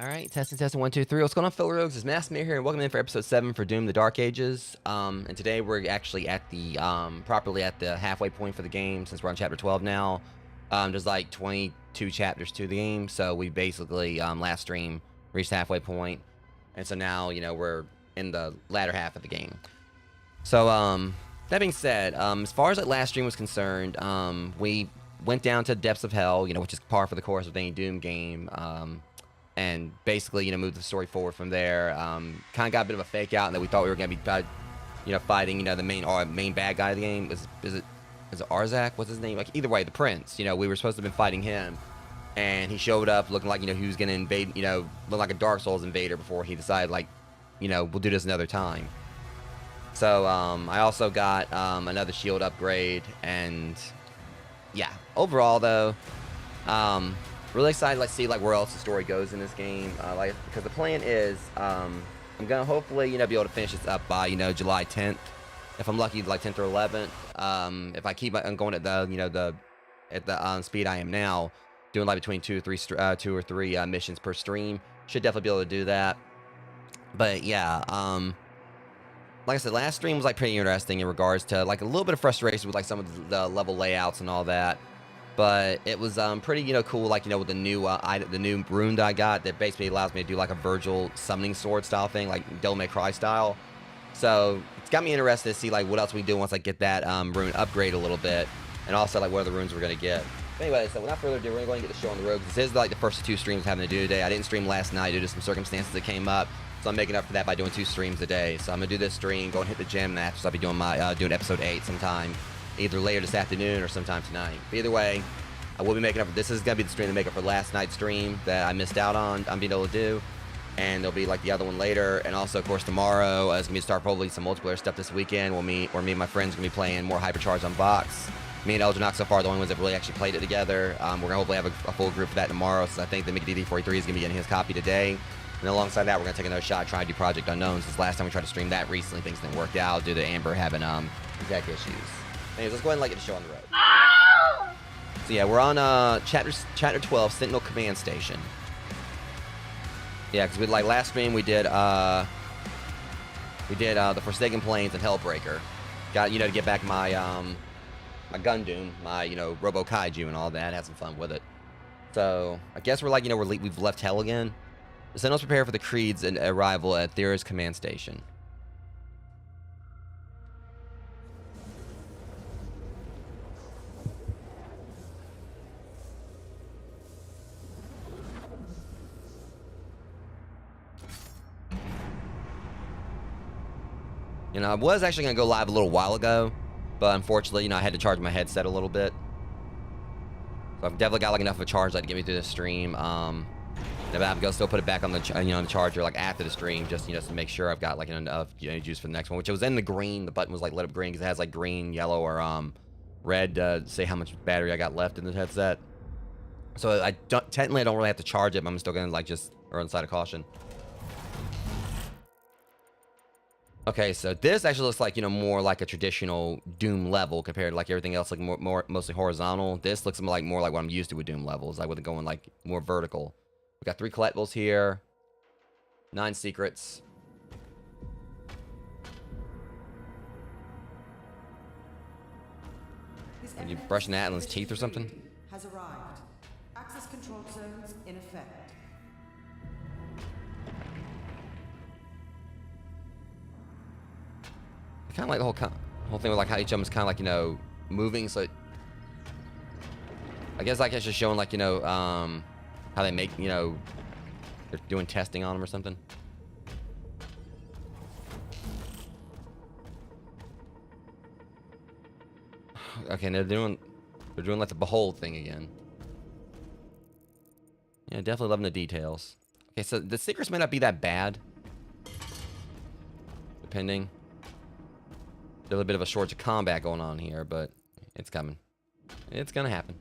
Alright, testing, 1, 2, 3. What's going on, fellow rogues? It's Maskmare here, and welcome in for episode 7 for Doom: The Dark Ages. And today we're actually at the, properly at the halfway point for the game, since we're on chapter 12 now. There's like 22 chapters to the game, so we basically, last stream, reached the halfway point. And so now, you know, we're in the latter half of the game. So, that being said, as far as that last stream was concerned, we went down to the depths of hell, you know, which is par for the course with any Doom game. And basically, you know, moved the story forward from there. Kind of got a bit of a fake out, and that we thought we were going to be, you know, fighting, you know, the main bad guy of the game. Is it Arzak? What's his name? Like, either way, the prince. You know, we were supposed to have been fighting him, and he showed up looking like, you know, he was going to invade, you know, look like a Dark Souls invader before he decided, like, you know, we'll do this another time. So, I also got another shield upgrade, and yeah, overall though, really excited to see like where else the story goes in this game, because the plan is I'm gonna hopefully, you know, be able to finish this up by, you know, July 10th, if I'm lucky, like 10th or 11th. If I keep on going at the, you know, at the speed I am now, doing like between 2 or 3 missions per stream, should definitely be able to do that. But yeah, like I said, last stream was like pretty interesting in regards to like a little bit of frustration with like some of the level layouts and all that. But it was pretty, you know, cool, like, you know, with the new rune that I got that basically allows me to do like a Virgil summoning sword style thing, like Devil May Cry style. So it's got me interested to see like what else we do once I get that rune upgrade a little bit, and also like what other runes we're gonna get. But anyway, so without further ado, we're gonna go and get the show on the road. This is like the first 2 streams I'm having to do today. I didn't stream last night due to some circumstances that came up, so I'm making up for that by doing 2 streams a day. So I'm gonna do this stream, go and hit the gym, and after I'll be doing my doing episode 8 sometime, either later this afternoon or sometime tonight. But either way, I will be making up for this. Is going to be the stream to make up for last night's stream that I missed out on. I'm being able to do. And there'll be like the other one later. And also, of course, tomorrow is going to be start probably some multiplayer stuff this weekend. Me and my friends are going to be playing more Hypercharge on Vox. Me and Elgin so far are the only ones that really actually played it together. We're going to hopefully have a full group for that tomorrow, since I think the Mickey DD43 is going to be getting his copy today. And alongside that, we're going to take another shot trying to do Project Unknown, since last time we tried to stream that recently, things didn't work out due to Amber having tech issues. Anyways, let's go ahead and get the show on the road. So So yeah, we're on chapter 12, Sentinel Command Station. Yeah, because we like last stream we did the Forsaken Plains and Hellbreaker. Got to get back my my Gundam, my Robo Kaiju and all that. Had some fun with it. So I guess we're like we've left Hell again. The Sentinels prepare for the Creed's arrival at Thera's command station. I was actually going to go live a little while ago, but unfortunately, I had to charge my headset a little bit. So I've definitely got like enough of a charge to get me through the stream. I'm gonna still put it back on the the charger like after the stream, just to make sure I've got like enough juice for the next one. Which it was in the green. The button was like lit up green because it has like green, yellow, or red to say how much battery I got left in the headset. So technically I don't really have to charge it, but I'm still gonna like just err on the side of caution. Okay, so this actually looks like more like a traditional Doom level compared to like everything else, like mostly horizontal. This looks more like what I'm used to with Doom levels. I wouldn't go in like more vertical. We got 3 collectibles here, 9 secrets. Are you brushing Atlan's teeth or something? Has arrived. Access control zones in effect. Kind of like the whole thing with like how each of them is kind of like moving. So I guess like it's just showing like how they make they're doing testing on them or something. Okay, they're doing like the Behold thing again. Yeah, definitely loving the details. Okay, so the secrets may not be that bad, depending. There's a bit of a shortage of combat going on here, but it's coming. It's gonna happen.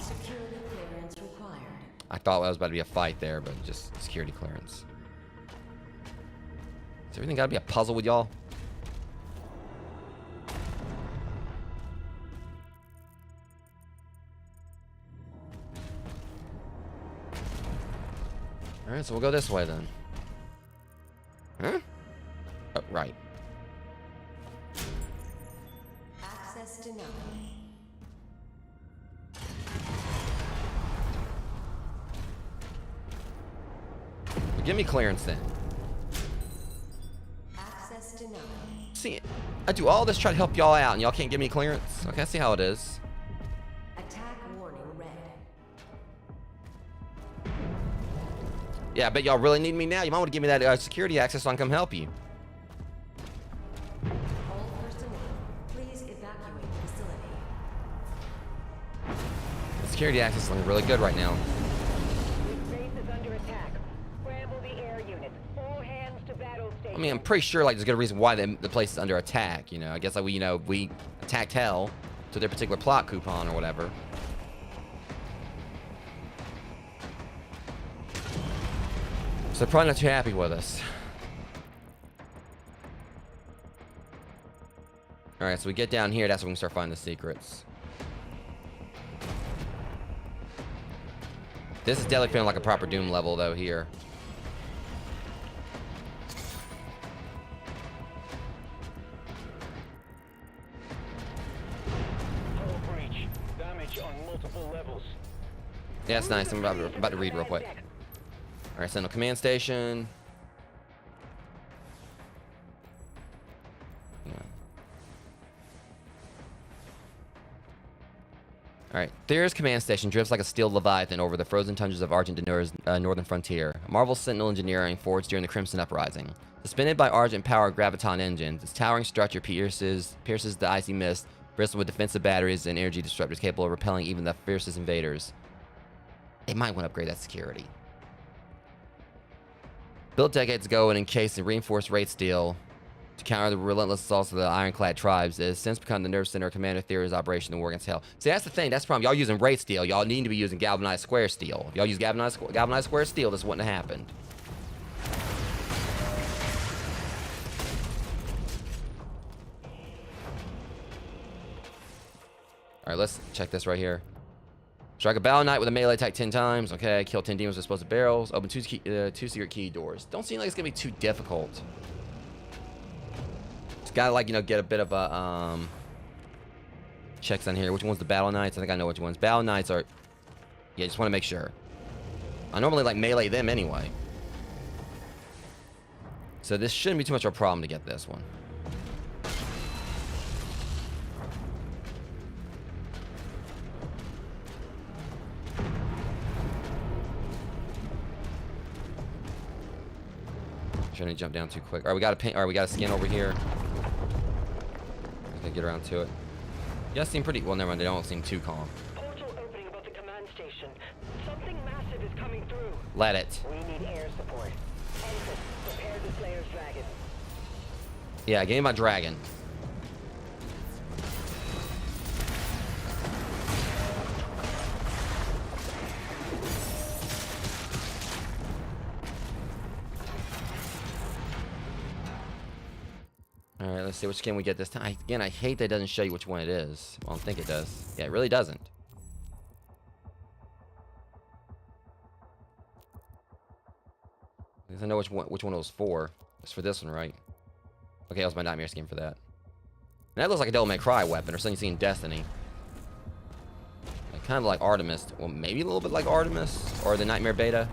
Security clearance required. I thought that was about to be a fight there, but just security clearance. Is everything gotta be a puzzle with y'all? Alright, so we'll go this way then. Huh? Oh, right. Access denied. Well, give me clearance then. Access denied. See, I do all this try to help y'all out, and y'all can't give me clearance. Okay, I see how it is. Attack warning red. Yeah, I bet y'all really need me now. You might want to give me that security access so I can come help you. All personnel, please evacuate the facility. The security access is looking really good right now. This base is under attack. Scramble the air units. All hands to battle station. I mean, I'm pretty sure like there's a good reason why the place is under attack. I guess like we attacked Hell to their particular plot coupon or whatever. So they're probably not too happy with us. Alright, so we get down here, that's when we can start finding the secrets. This is definitely feeling like a proper Doom level, though, here. Hull breach. Damage on multiple levels. Yeah, that's nice. I'm about to read real quick. Alright, Sentinel Command Station. Yeah. Alright, Thera's command station drifts like a steel leviathan over the frozen tundras of Argent Danor's northern frontier. A Marvel Sentinel engineering forged during the Crimson Uprising. Suspended by Argent-powered graviton engines, its towering structure pierces the icy mist, bristled with defensive batteries and energy disruptors capable of repelling even the fiercest invaders. They might want to upgrade that security. Built decades ago and encased in reinforced rate steel to counter the relentless assaults of the ironclad tribes, it has since become the nerve center of Commander Thera's operation in the war against Hell. See, that's the thing. That's the problem. Y'all using rate steel. Y'all need to be using galvanized square steel. If y'all use galvanized square steel, this wouldn't have happened. All right, let's check this right here. Strike a Battle Knight with a melee attack 10 times. Okay, kill 10 demons with explosive barrels. Open two secret key doors. Don't seem like it's gonna be too difficult. Just gotta, like, you know, get a bit of a checks on here. Which one's the Battle Knights? I think I know which ones. Battle Knights are. Yeah, just want to make sure. I normally like melee them anyway. So this shouldn't be too much of a problem to get this one. Shouldn't jump down too quick. All right, we got a pin. All right, we got a skin over here. Okay, get around to it. Yeah, seem pretty. Well, never mind. They don't seem too calm. Portal opening above the command station. Something massive is coming through. Let it. We need air support. Ensign, prepare the Slayer's dragon. Yeah, give me my dragon. Alright, let's see which skin we get this time. Again, I hate that it doesn't show you which one it is. Well, I don't think it does. Yeah, it really doesn't. I know which one it was for. It's for this one, right? Okay, that was my nightmare skin for that. And that looks like a Devil May Cry weapon or something you see in Destiny. Like, kind of like Artemis. Well, maybe a little bit like Artemis or the Nightmare Beta.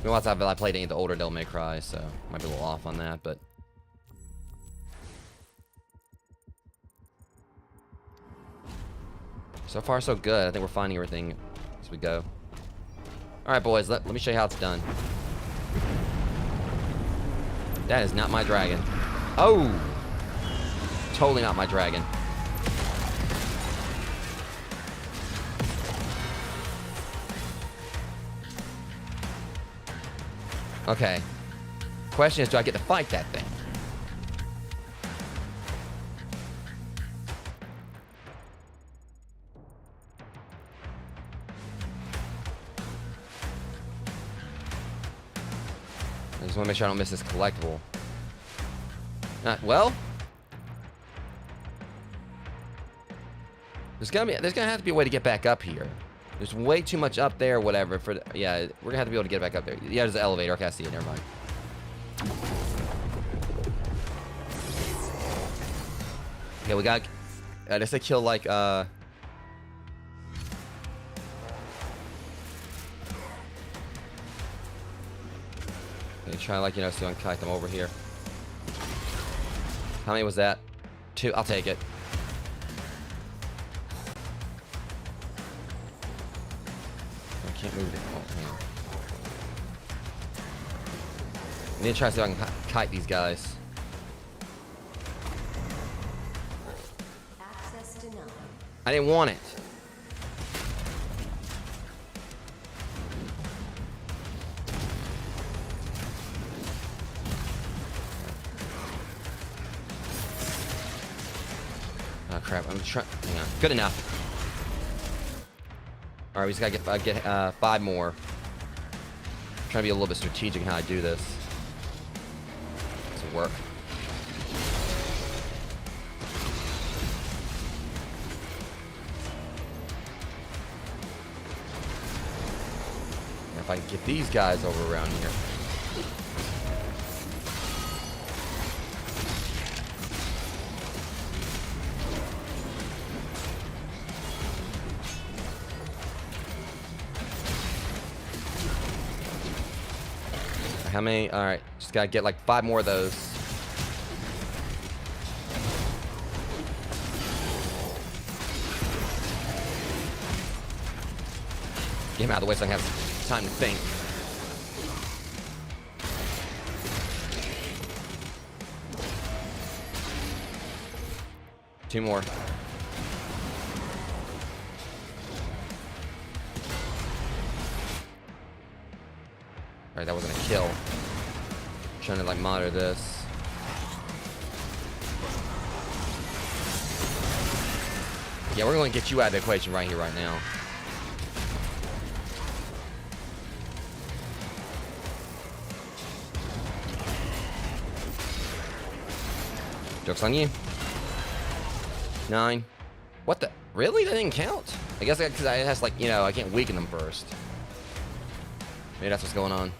Once I played any of the older Devil May Cry, so might be a little off on that, but so far so good. I think we're finding everything as we go. All right, boys, let me show you how it's done. That is not my dragon. Oh, totally not my dragon. Okay. Question is, do I get to fight that thing? I just want to make sure I don't miss this collectible. Well, there's gonna have to be a way to get back up here. There's way too much up there, whatever. Yeah, we're gonna have to be able to get back up there. Yeah, there's the elevator. Okay, I see it. Never mind. Okay, we got. I guess I kill like Okay, try like, you know, see if I can kite them over here. How many was that? 2. I'll take it. I can't move it. Oh, I need to try to see if I can kite these guys. Access denied. I didn't want it. Oh crap! I'm trying. Hang on. Good enough. All right, we just gotta get 5 more. I'm trying to be a little bit strategic in how I do this. This will work. If I can get these guys over around here. How many? All right, just gotta get like 5 more of those. Get him out of the way so I can have time to think. Two more. Alright, that wasn't a kill. I'm trying to like monitor this. Yeah, we're going to get you out of the equation right here, right now. Joke's on you. 9. What the? Really? That didn't count? I guess because it has like, you know, I can't weaken them first. Maybe that's what's going on.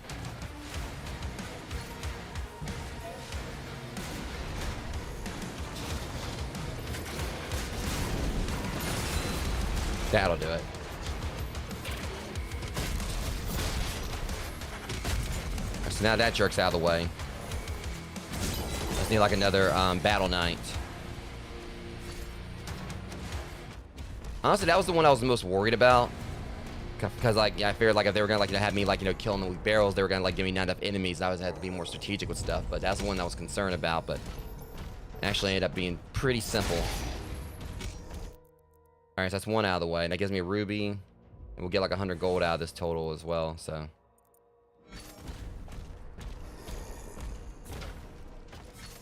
That'll do it. So now that jerk's out of the way. Just need like another battle knight. Honestly, that was the one I was the most worried about. Because like, yeah, I figured like if they were gonna like, you know, have me like, you know, killing them with barrels, they were gonna like give me not enough enemies. I was had to be more strategic with stuff. But that's the one I was concerned about. But actually ended up being pretty simple. All right, so that's one out of the way. And that gives me a ruby. And we'll get like 100 gold out of this total as well. So.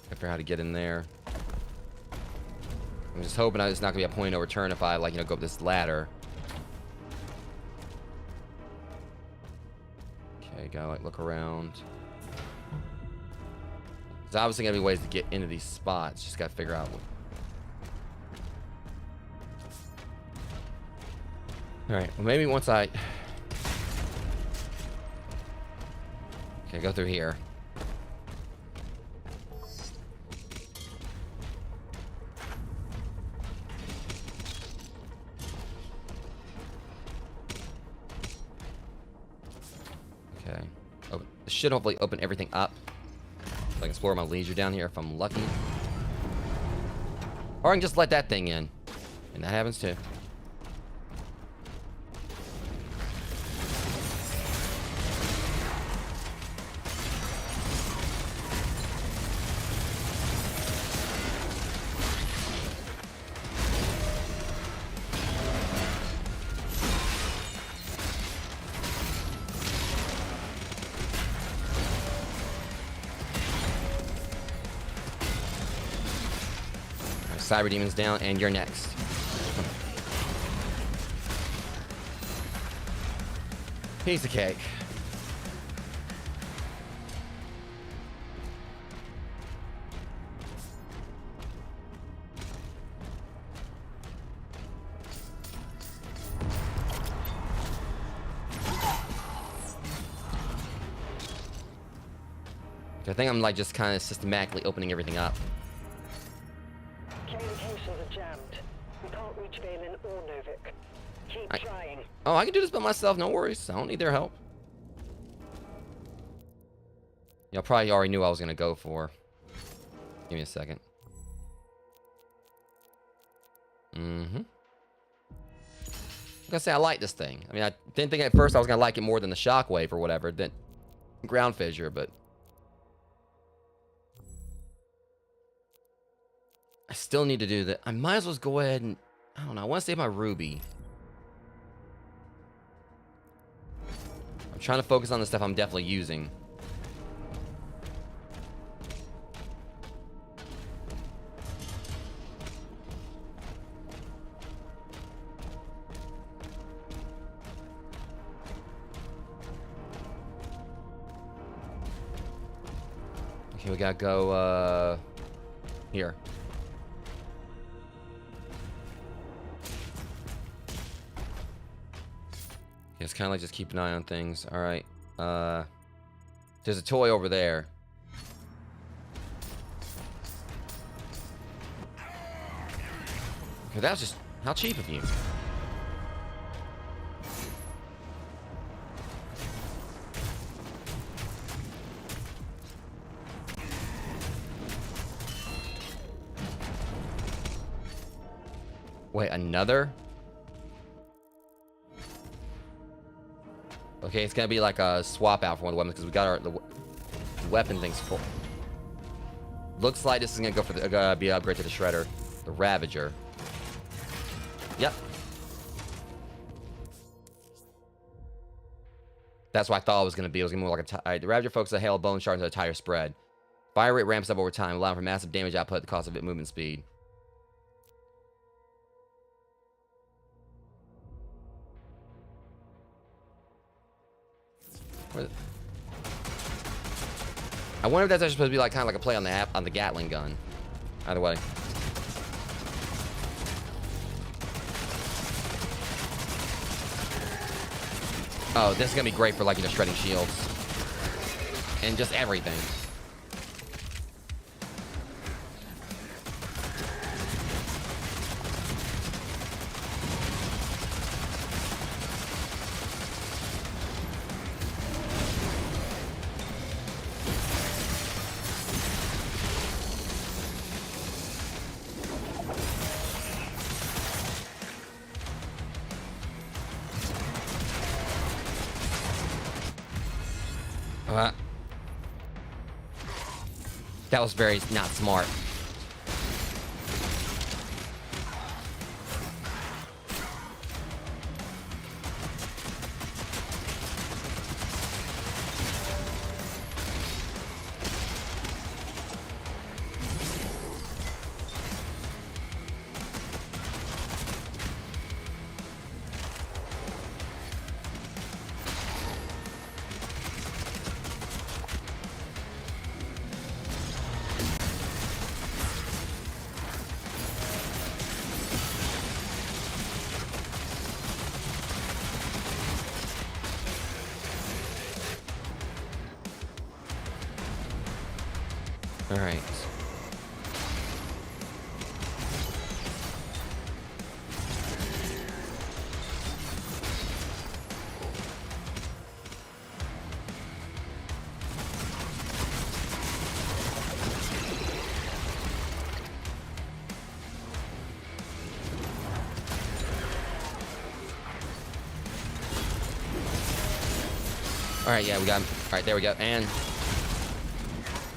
I figure out how to get in there. I'm just hoping it's not gonna be a point of no return if I like, you know, go up this ladder. Okay, gotta like look around. There's obviously gonna be ways to get into these spots. Just gotta figure out. All right. Well, maybe once I. Okay, go through here. Okay. Oh, this should hopefully open everything up. So I can explore my leisure down here if I'm lucky. Or I can just let that thing in. And that happens too. Cyber Demon's down, and you're next. Piece of cake. I think I'm like just kind of systematically opening everything up. Communications are jammed. We can't reach Valen or Novik. Keep trying. Oh, I can do this by myself. No worries. I don't need their help. Y'all probably already knew what I was going to go for. Give me a second. Mm-hmm. Like I say, I like this thing. I mean, I didn't think at first I was going to like it more than the shockwave or whatever. Then ground fissure, but... I still need to do that. I might as well go ahead and... I don't know. I want to save my ruby. I'm trying to focus on the stuff I'm definitely using. Okay, we gotta go, here. It's kind of like just keep an eye on things. All right. There's a toy over there. Okay, that was just... How cheap of you. Wait, another? Okay, it's gonna be like a swap out for one of the weapons because we got the weapon things full. Looks like this is gonna go for the be upgrade to the shredder, the Ravager. Yep. That's what I thought it was gonna be. It was gonna be more like a the Ravager focuses a hail of bone shards on a tire spread. Fire rate ramps up over time, allowing for massive damage output at the cost of movement speed. I wonder if that's actually supposed to be like kind of like a play on the Gatling gun. Either way. Oh, this is gonna be great for like, you know, shredding shields. And just everything. That was very not smart. All right. All right, yeah, we got him. All right, there we go. And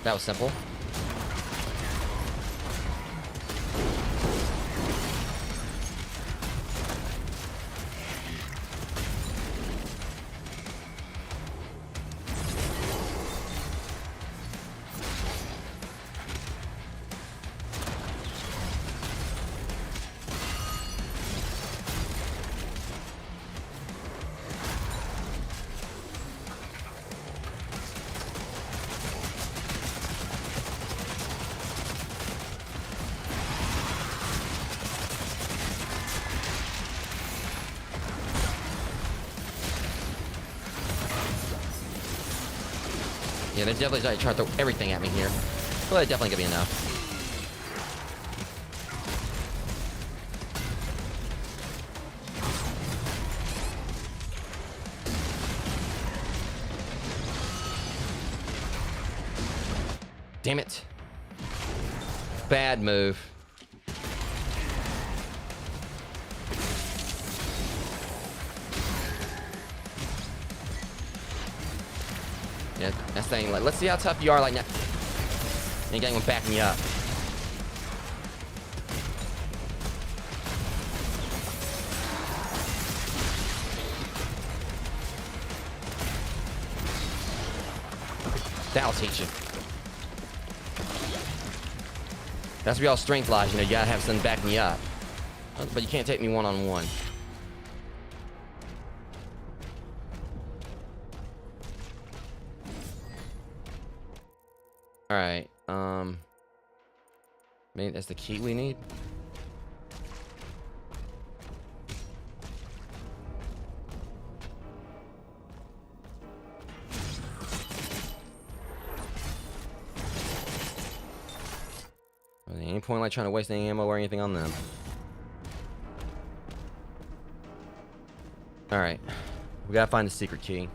that was simple. Yeah, they're definitely trying to throw everything at me here. Well, that's definitely gonna be enough. Damn it. Bad move. Yeah, that's saying, like, let's see how tough you are, like, now. Ain't getting one backing you up. That'll teach you. That's where y'all's strength lies, you know, you gotta have something backing you up. But you can't take me one-on-one. Alright, maybe that's the key we need? At any point like trying to waste any ammo or anything on them. Alright, we gotta find the secret key.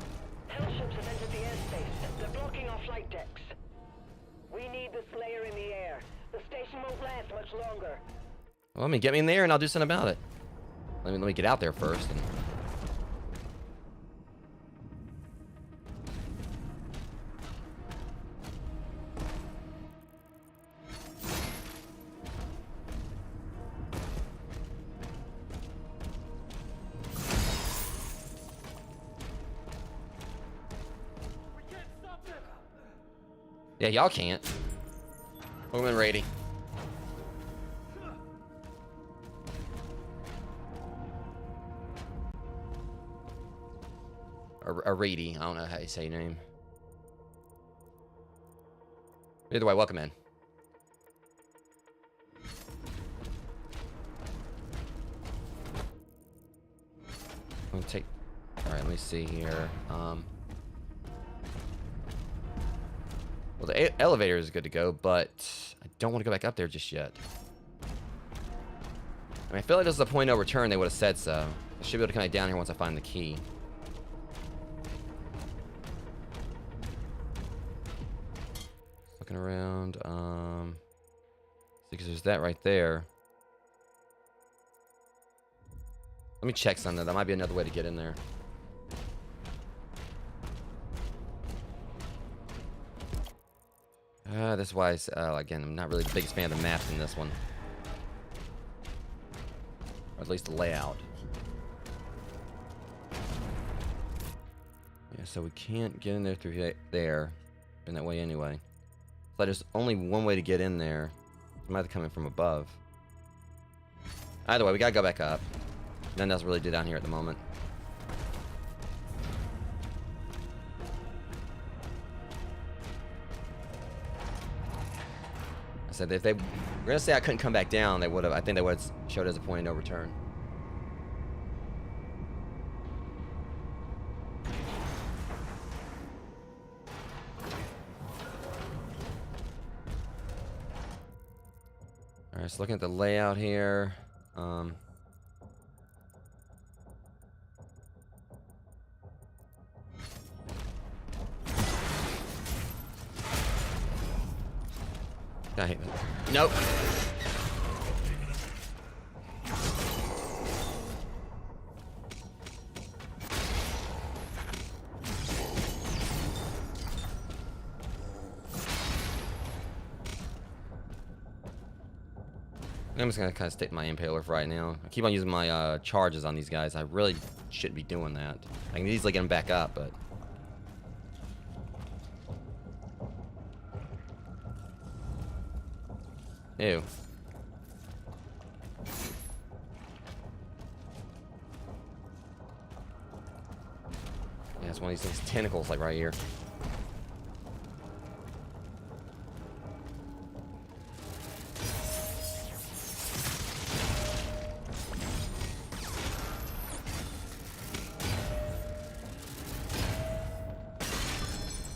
Hellships have entered the airspace. They're blocking our flight decks. We need the Slayer in the air. The station won't last much longer. Well, I mean, get me in there and I'll do something about it. Let me get out there first. And... Yeah, y'all can't. Woman ready. Or Reedy. I don't know how you say your name. Either way, welcome in. Let me take... Alright, let me see here. Well, the elevator is good to go, but I don't want to go back up there just yet. I mean, I feel like this is a point of no return. They would have said so. I should be able to come down here once I find the key. Looking around. See, because there's that right there. Let me check something. That might be another way to get in there. That's why, again, I'm not really the biggest fan of the maps in this one. Or at least the layout. Yeah, so we can't get in there through there. In that way anyway. So there's only one way to get in there. We might have to come in from above. Either way, we gotta go back up. Nothing else really do down here at the moment. I said if they were gonna say I couldn't come back down, they would have. I think they would have showed as a point of no return. All right, so looking at the layout here. I hate that. Nope. I'm just gonna kind of stick to my impaler for right now. I keep on using my charges on these guys. I really shouldn't be doing that. I can easily get them back up, but ew. Yeah, it's one of these things. Tentacles, like right here.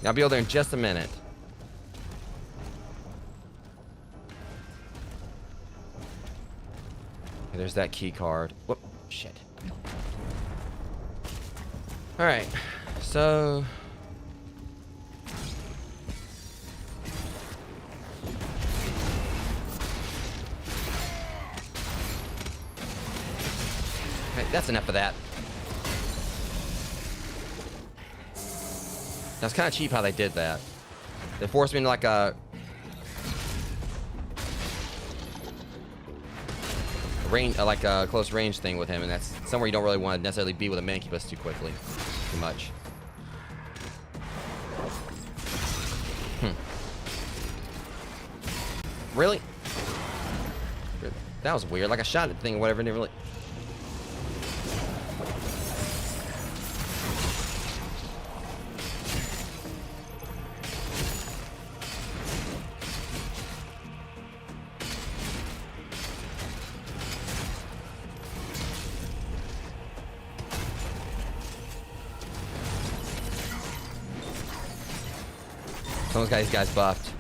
I'll be over there in just a minute. Okay, there's that key card. Whoop, shit. All right, so okay, that's enough of that. That's kind of cheap how they did that. They forced me into like a range, like a close range thing with him, and that's somewhere you don't really want to necessarily be with a mancubus too quickly, too much. Really? That was weird. Like I shot the thing or whatever, and didn't really. Someone's got these guys buffed.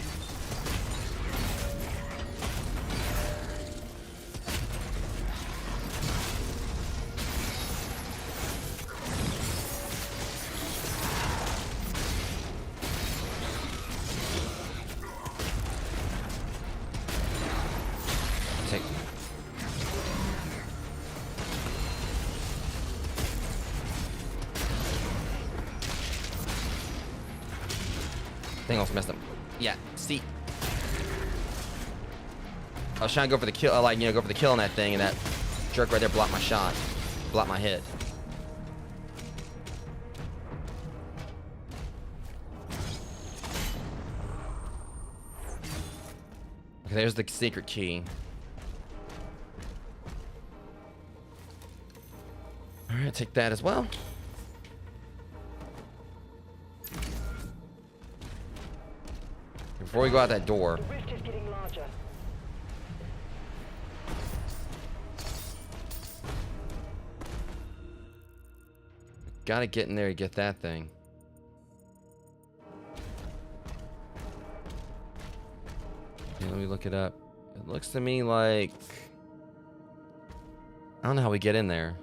Take. Thing also messed up. Yeah, see. I was trying to go for the kill, like, you know, go for the kill on that thing, and that jerk right there blocked my shot. Blocked my hit. Okay, there's the secret key. Alright, take that as well. Before we go out that door. The rift is getting larger. gotta get in there to get that thing. Okay, let me look it up. It looks to me like... I don't know how we get in there.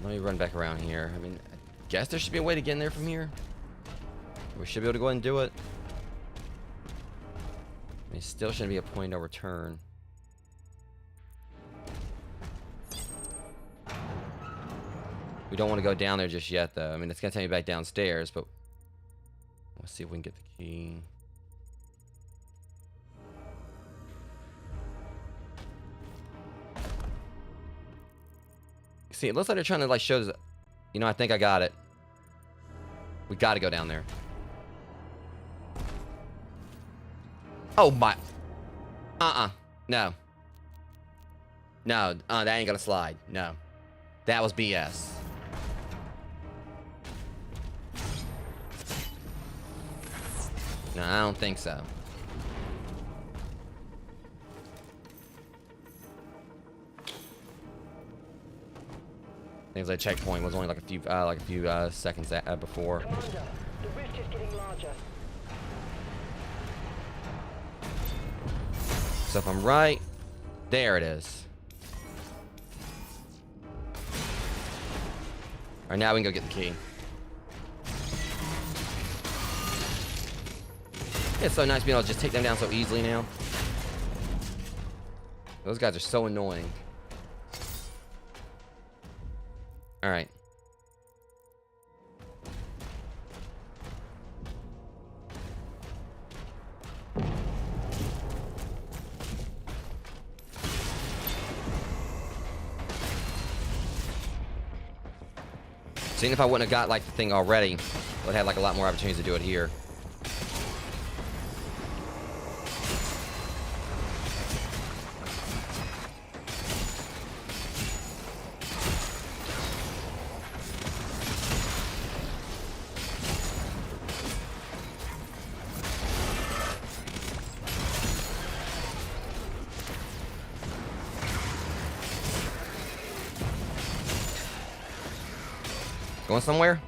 Let me run back around here. I mean, I guess there should be a way to get in there from here. We should be able to go ahead and do it. I mean, still shouldn't be a point of return. We don't want to go down there just yet, though. I mean, it's going to take me back downstairs, but... Let's see if we can get the key. See, it looks like they're trying to, like, show... You know, I think I got it. We got to go down there. Oh, my... No. No, that ain't gonna slide. No. That was BS. No, I don't think so. Things like checkpoint was only like a few seconds before. Commander, the rift is getting larger. So if I'm right, there it is. All right, now we can go get the key. It's so nice being able to just take them down so easily now. Those guys are so annoying. All right. Seeing if I wouldn't have got like the thing already, would have had like a lot more opportunities to do it here. Going somewhere?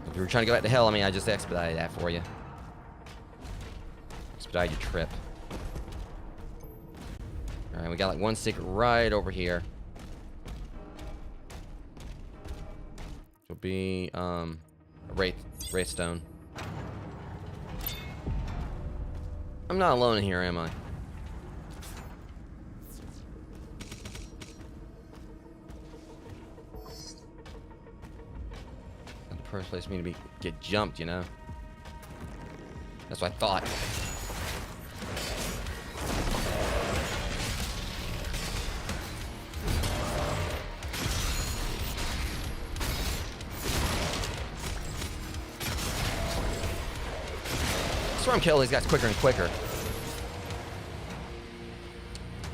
If you were trying to go back to hell, I mean, I just expedited that for you. Expedite your trip. Alright, we got like one secret right over here. Which will be, a Wraith Stone. I'm not alone in here, am I? First place for me to get jumped, you know. That's what I thought. I swear I'm killing these guys quicker and quicker.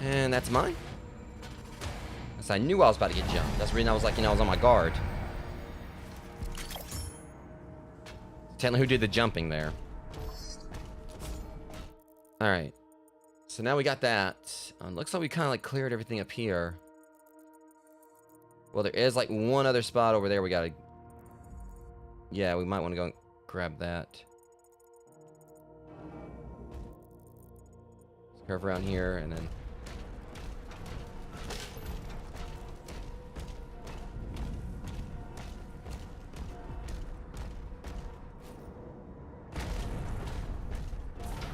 And that's mine. Yes, I knew I was about to get jumped. That's the reason I was like, you know, I was on my guard. Tell me who did the jumping there. Alright. So now we got that. Looks like we kind of like cleared everything up here. Well, there is like one other spot over there we gotta... Yeah, we might want to go and grab that. Let's curve around here and then...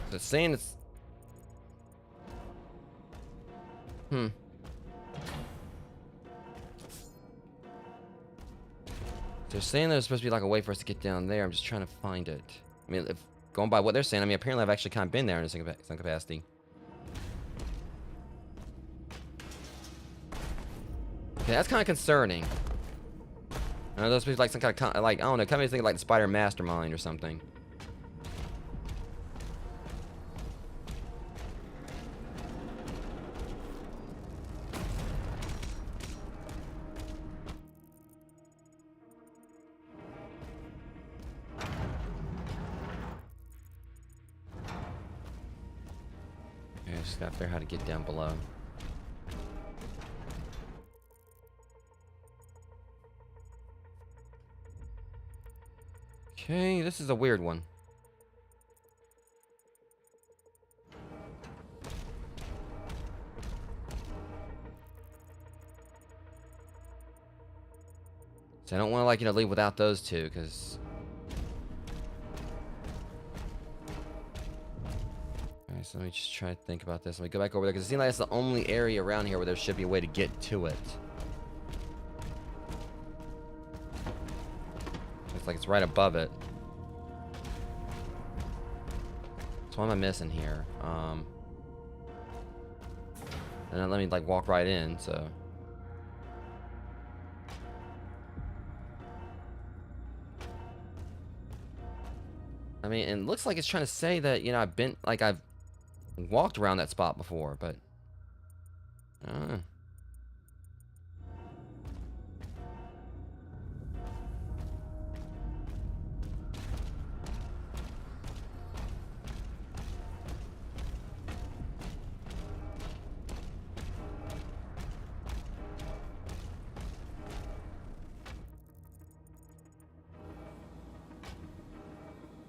So it's saying it's... They're saying there's supposed to be like a way for us to get down there. I'm just trying to find it. I mean, if going by what they're saying, I mean, apparently I've actually kind of been there in some capacity. Okay, that's kind of concerning. I know those supposed to be like some kind of, like, I don't know, kind of thinking like the Spider Mastermind or something. just gotta figure out how to get down below. Okay, this is a weird one. So I don't want to, like, leave without those two, because... Alright, so let me just try to think about this. Let me go back over there, because it seems like it's the only area around here where there should be a way to get to it. It's like it's right above it. So what am I missing here? And then let me, like, walk right in, so... I mean, it looks like it's trying to say that, I've walked around that spot before, but I don't know.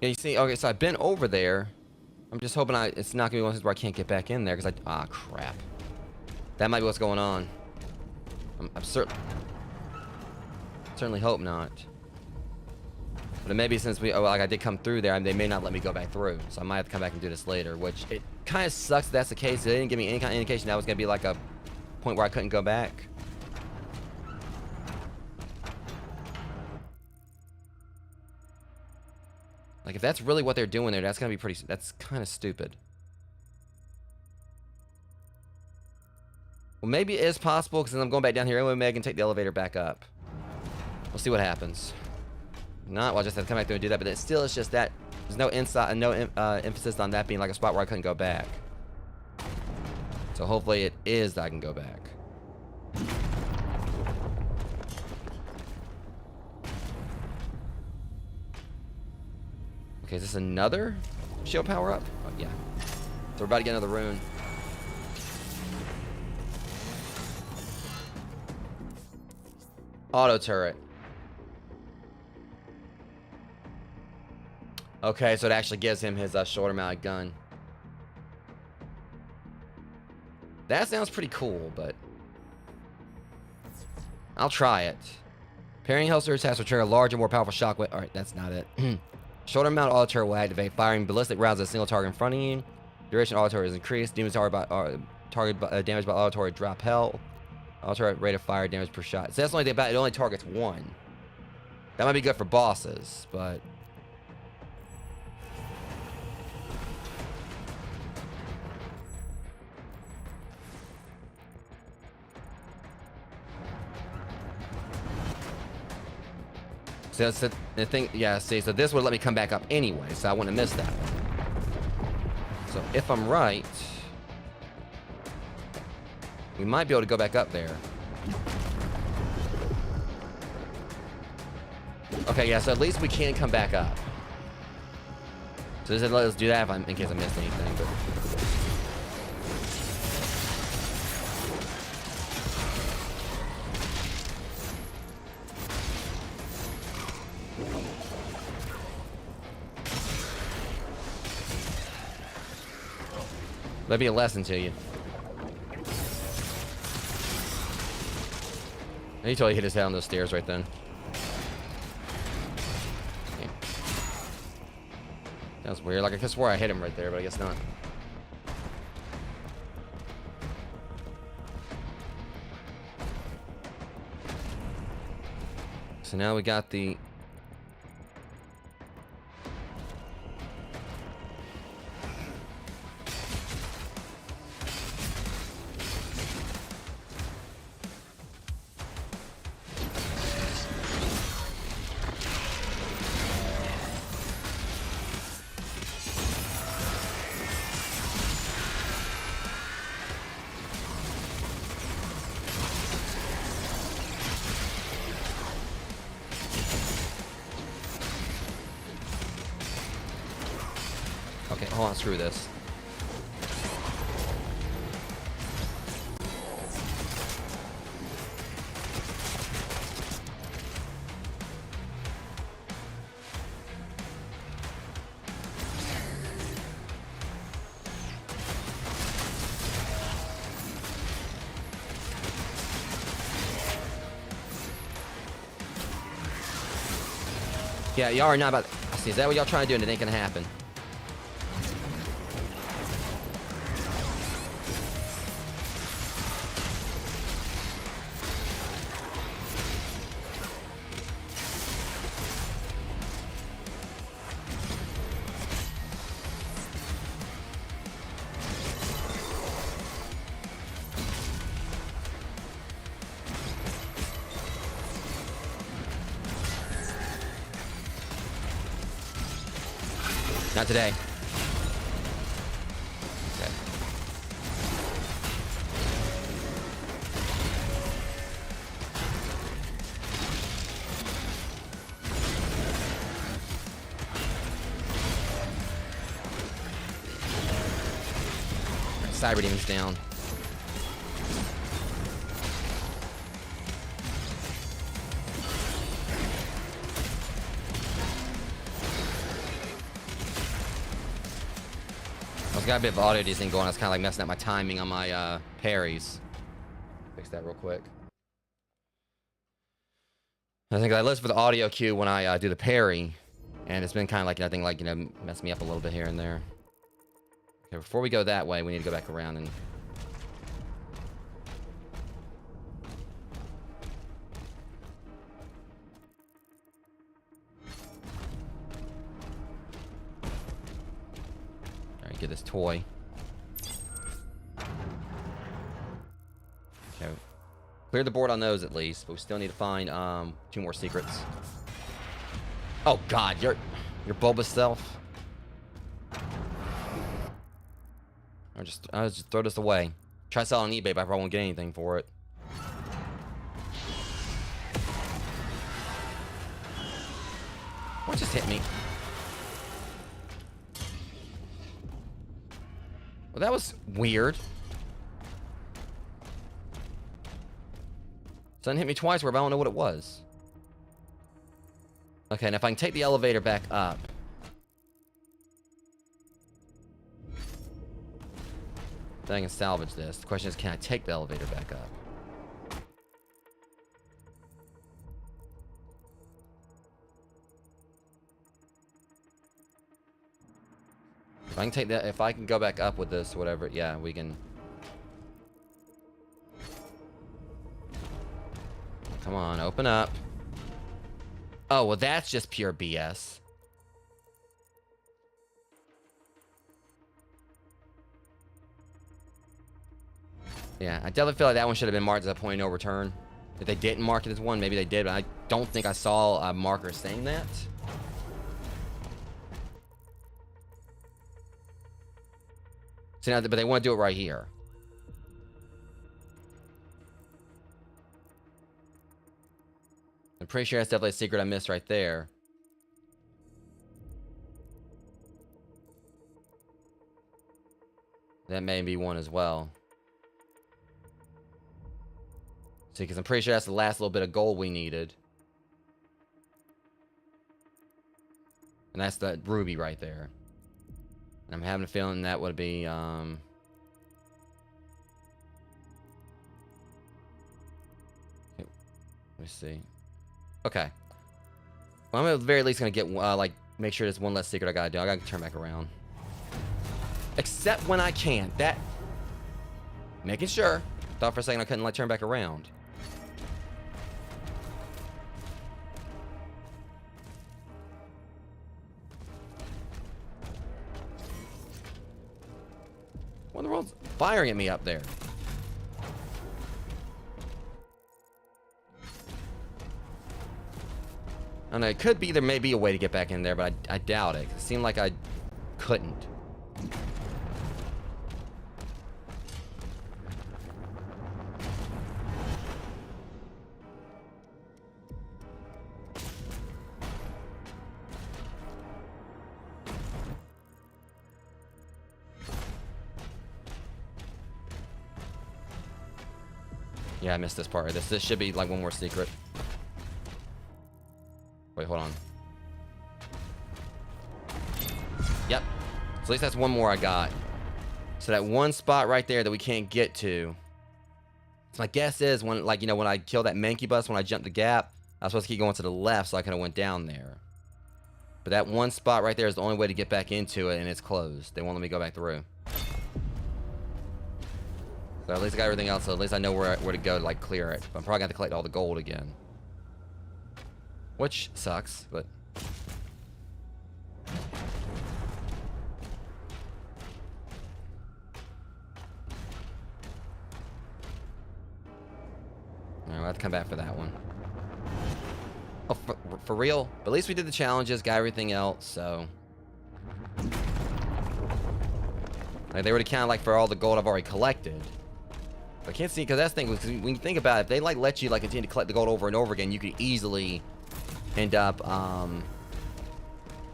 Yeah, you see, okay, so I've been over there. I'm just hoping it's not gonna be one of those where I can't get back in there, because crap. That might be what's going on. I'm certainly hope not. But maybe since I did come through there, they may not let me go back through, so I might have to come back and do this later. Which it kind of sucks if that's the case. They didn't give me any kind of indication that was gonna be like a point where I couldn't go back. Like, if that's really what they're doing there, that's gonna be that's kind of stupid. Well, maybe it is possible, because I'm going back down here anyway, maybe I can take the elevator back up. We'll see what happens. Not, well, I'll just have to come back through and do that, but it still is just that there's no insight and no emphasis on that being like a spot where I couldn't go back. So hopefully it is that I can go back. Okay, is this another shield power up? Oh, yeah. So we're about to get another rune. Auto turret. Okay, so it actually gives him his shoulder mounted gun. That sounds pretty cool, but I'll try it. Parrying holster attacks will trigger a larger, more powerful shockwave. Alright, that's not it. Shoulder mount auto turret will activate, firing ballistic rounds at a single target in front of you. Duration auto turret is increased. Demons target damage by auto turret drop hell. Auto turret rate of fire damage per shot. So that's the only thing about it. It only targets one. That might be good for bosses, but so that's the thing. Yeah, see, so this would let me come back up anyway, so I wouldn't have missed that one. So if I'm right, we might be able to go back up there. Okay, yeah, so at least we can come back up. So does it let us do that in case I missed anything? But that'd be a lesson to you. He totally hit his head on those stairs right then. Okay. That was weird. Like, I could swear I hit him right there, but I guess not. So now we got the... Okay, hold on, screw this. Yeah, y'all are not about... See, is that what y'all trying to do and it ain't gonna happen? Not today. Okay. Cyber Demon's down. I got a bit of audio desync going. I was kind of like messing up my timing on my parries. Fix that real quick. I think I listen for the audio cue when I do the parry, and it's been kind of like, I think, like, you know, messing me up a little bit here and there. Okay, before we go that way, we need to go back around and... Alright, get this toy. Okay. Clear the board on those at least, but we still need to find 2 more secrets. Oh god, your bulbous self. I'll just throw this away. Try to sell it on eBay, but I probably won't get anything for it. What just hit me? Well, that was weird. Something hit me twice where I don't know what it was. Okay, and if I can take the elevator back up. Then I can salvage this. The question is, can I take the elevator back up? If I can take that, if I can go back up with this, whatever, yeah, we can. Come on, open up. Oh, well, that's just pure BS. Yeah, I definitely feel like that one should have been marked as a point of no return. If they didn't mark it as one, maybe they did, but I don't think I saw a marker saying that. See, now, but they want to do it right here. I'm pretty sure that's definitely a secret I missed right there. That may be one as well. See, because I'm pretty sure that's the last little bit of gold we needed. And that's the ruby right there. And I'm having a feeling that would be, let me see. Okay. Well, I'm at the very least gonna get, like, make sure there's one less secret I gotta do. I gotta turn back around. Except when I can't. That... Making sure. Thought for a second I couldn't, like, turn back around. What in the world's firing at me up there? I don't know, it could be, there may be a way to get back in there, but I doubt it. It seemed like I couldn't. Yeah, I missed this part. This should be like one more secret. Wait, hold on. Yep. So at least that's one more I got. So that one spot right there that we can't get to. So my guess is when, like, you know, when I killed that manky bus, when I jumped the gap, I was supposed to keep going to the left, so I kind of went down there. But that one spot right there is the only way to get back into it, and it's closed. They won't let me go back through. So at least I got everything else, so at least I know where to go to, like, clear it. But I'm probably going to have to collect all the gold again. Which sucks, but... Alright, we'll have to come back for that one. Oh, for real? But at least we did the challenges, got everything else, so... Like, they were to count, like, for all the gold I've already collected. I can't see, because that's the thing, because when you think about it, if they, like, let you, like, continue to collect the gold over and over again, you could easily end up,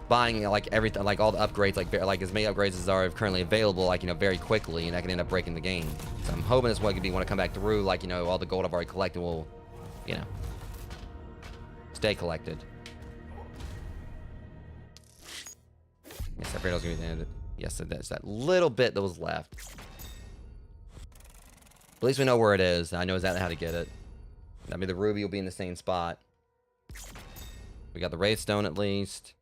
buying, like, everything, like, all the upgrades, like as many upgrades as are currently available, like, you know, very quickly, and that can end up breaking the game. So I'm hoping this one could be when I come back through, like, you know, all the gold I've already collected will, you know, stay collected. Yes, I figured I was going to be the end of it. Yes, there's that little bit that was left. At least we know where it is. I know exactly how to get it. I mean, the ruby will be in the same spot. We got the wraith stone at least.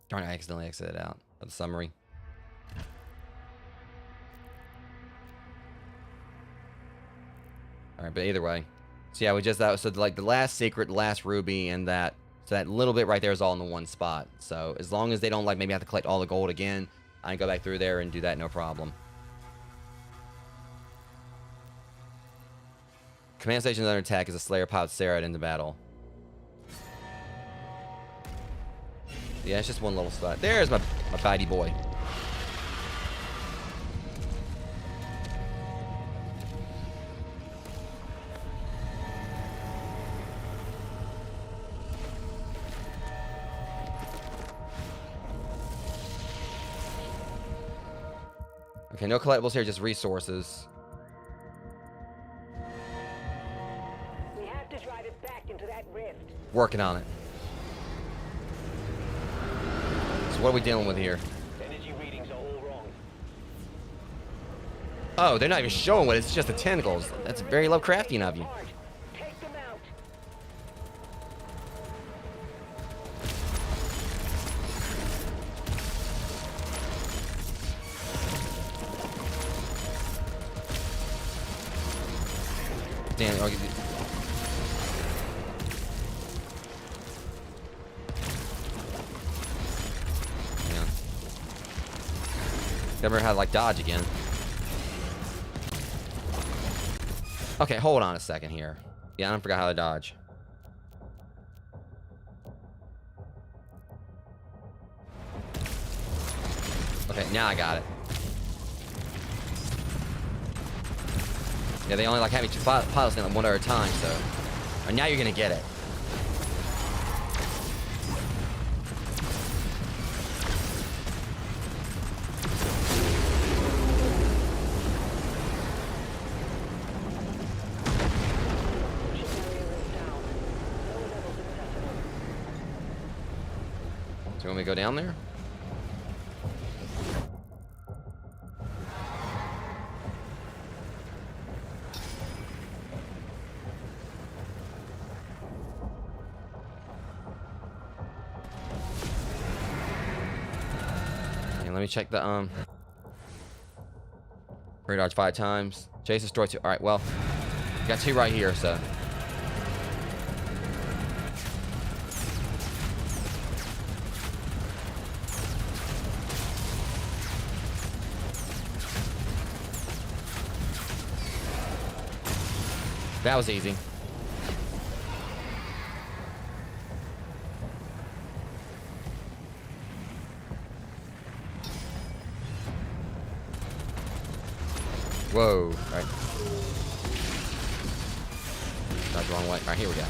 Darn, I accidentally exited out of the summary. Alright, but either way. So yeah, we just, so like the last secret, the last ruby, and that, so that little bit right there is all in the one spot. So as long as they don't, like, maybe have to collect all the gold again, I can go back through there and do that, no problem. Command station under attack as a Slayer pilots Sarah into battle. Yeah, it's just one little spot. There's my bitey boy. Okay, no collectibles here, just resources. We have to drive it back into that rift. Working on it. So what are we dealing with here? Energy readings are all wrong. Oh, they're not even showing what it's just the tentacles. That's very Lovecraftian of you. Take them out. Damn, yeah. Never had to, like, dodge again. Okay, hold on a second here. Yeah, I forgot how to dodge. Okay, now I got it. Yeah, they only, like, have each pilots in one at a time, so... And now you're gonna get it. So you want me to go down there? Let me check the Rear dodge 5 times. Chase destroy 2. Alright, well. Got 2 right here, so. That was easy. Whoa. Alright. That's the wrong way. Alright, here we go.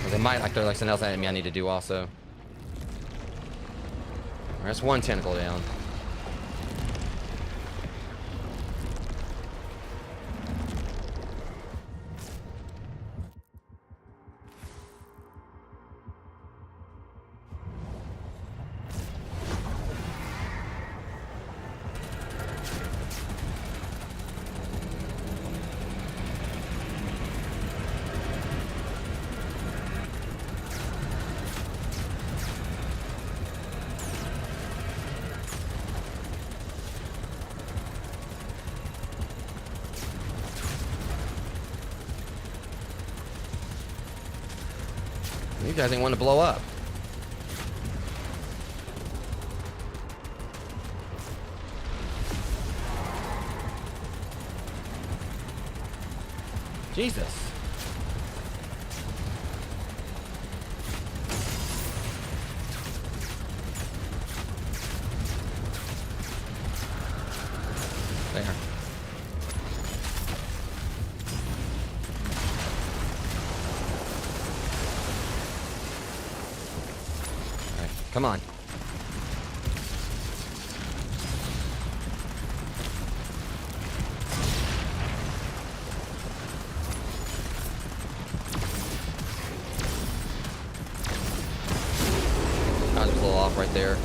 Well, they might, like, throw, like, something else at me I need to do also. Alright, that's one tentacle down. These guys ain't want to blow up. Jesus. There. Alright, come on. I was a little off right there.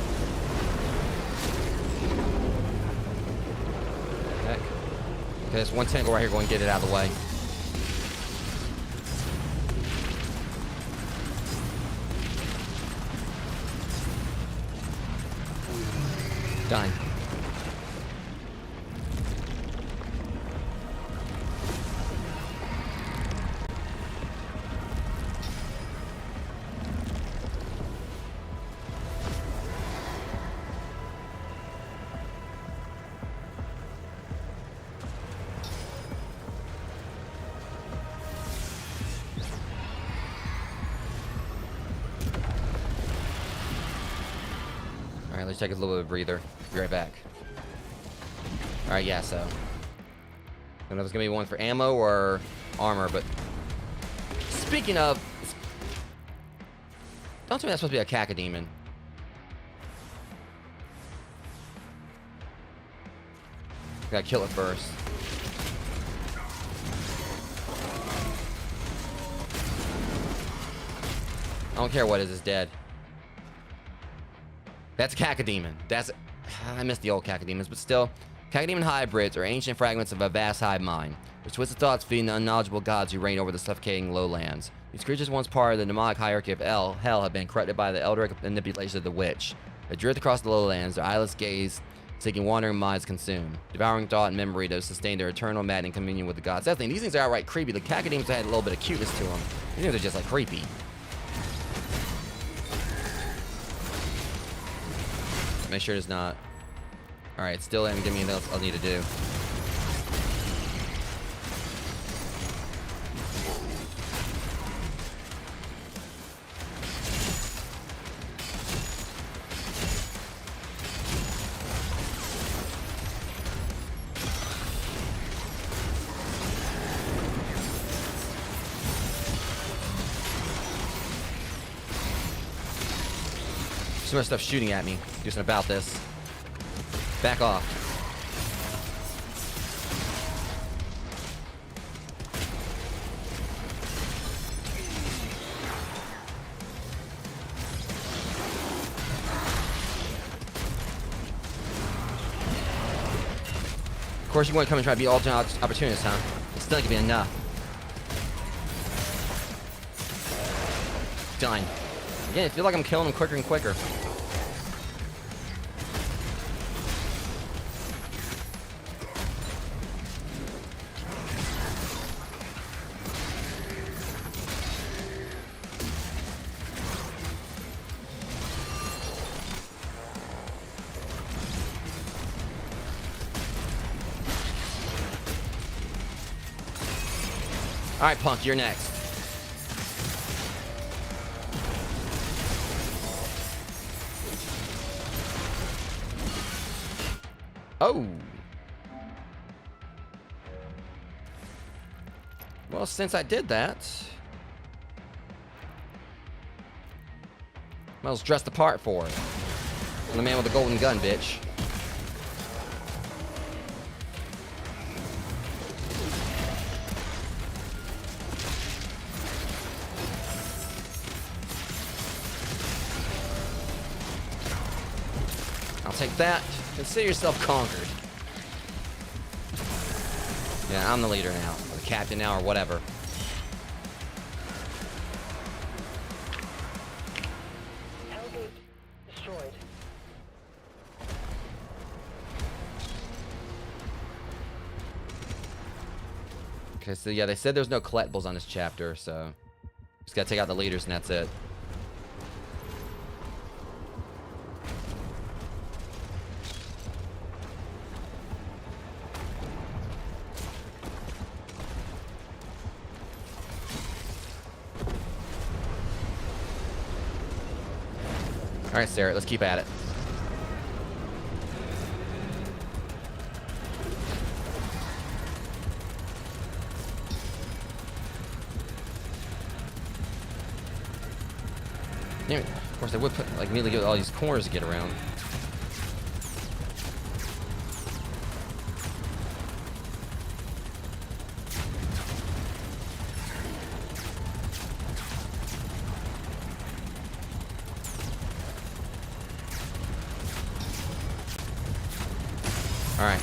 Heck. Okay, there's one tentacle right here. Go and get it out of the way. Done. Alright, let's take a little bit of a breather. Be right back. Alright, yeah, so. I don't know if it's gonna be one for ammo or armor, but speaking of, don't tell me that's supposed to be a cacodemon. Gotta kill it first. I don't care what it is, it's dead. That's a cacodemon. I miss the old cacodemons, but still. Cacodemon hybrids are ancient fragments of a vast hive mind, which twisted thoughts feeding the unknowledgeable gods who reign over the suffocating lowlands. These creatures, once part of the demonic hierarchy of hell, have been corrupted by the eldritch manipulation of the witch. They drift across the lowlands, their eyeless gaze seeking wandering minds consumed, devouring thought and memory to sustain their eternal maddening communion with the gods. That's the thing. These things are outright creepy. The cacodemons had a little bit of cuteness to them. These things are just like creepy. Make sure it's not. Alright, still haven't given me anything else I'll need to do. So much stuff shooting at me. Do something about this. Back off. Of course you want to come and try to be alternate opportunists, huh? It's still not gonna be enough. Done. Again, I feel like I'm killing them quicker and quicker. Alright, punk, you're next. Oh. Well, since I did that, might as well dress the part for it. I'm the man with the golden gun, bitch. I'll take that. Consider yourself conquered. Yeah, I'm the leader now. Or the captain now, or whatever. Hellgate destroyed. Okay, so yeah, they said there's no collectibles on this chapter, so just gotta take out the leaders and that's it. All right, Sarah, let's keep at it. Damn it. Of course, I would put like immediately get all these corners to get around. All right.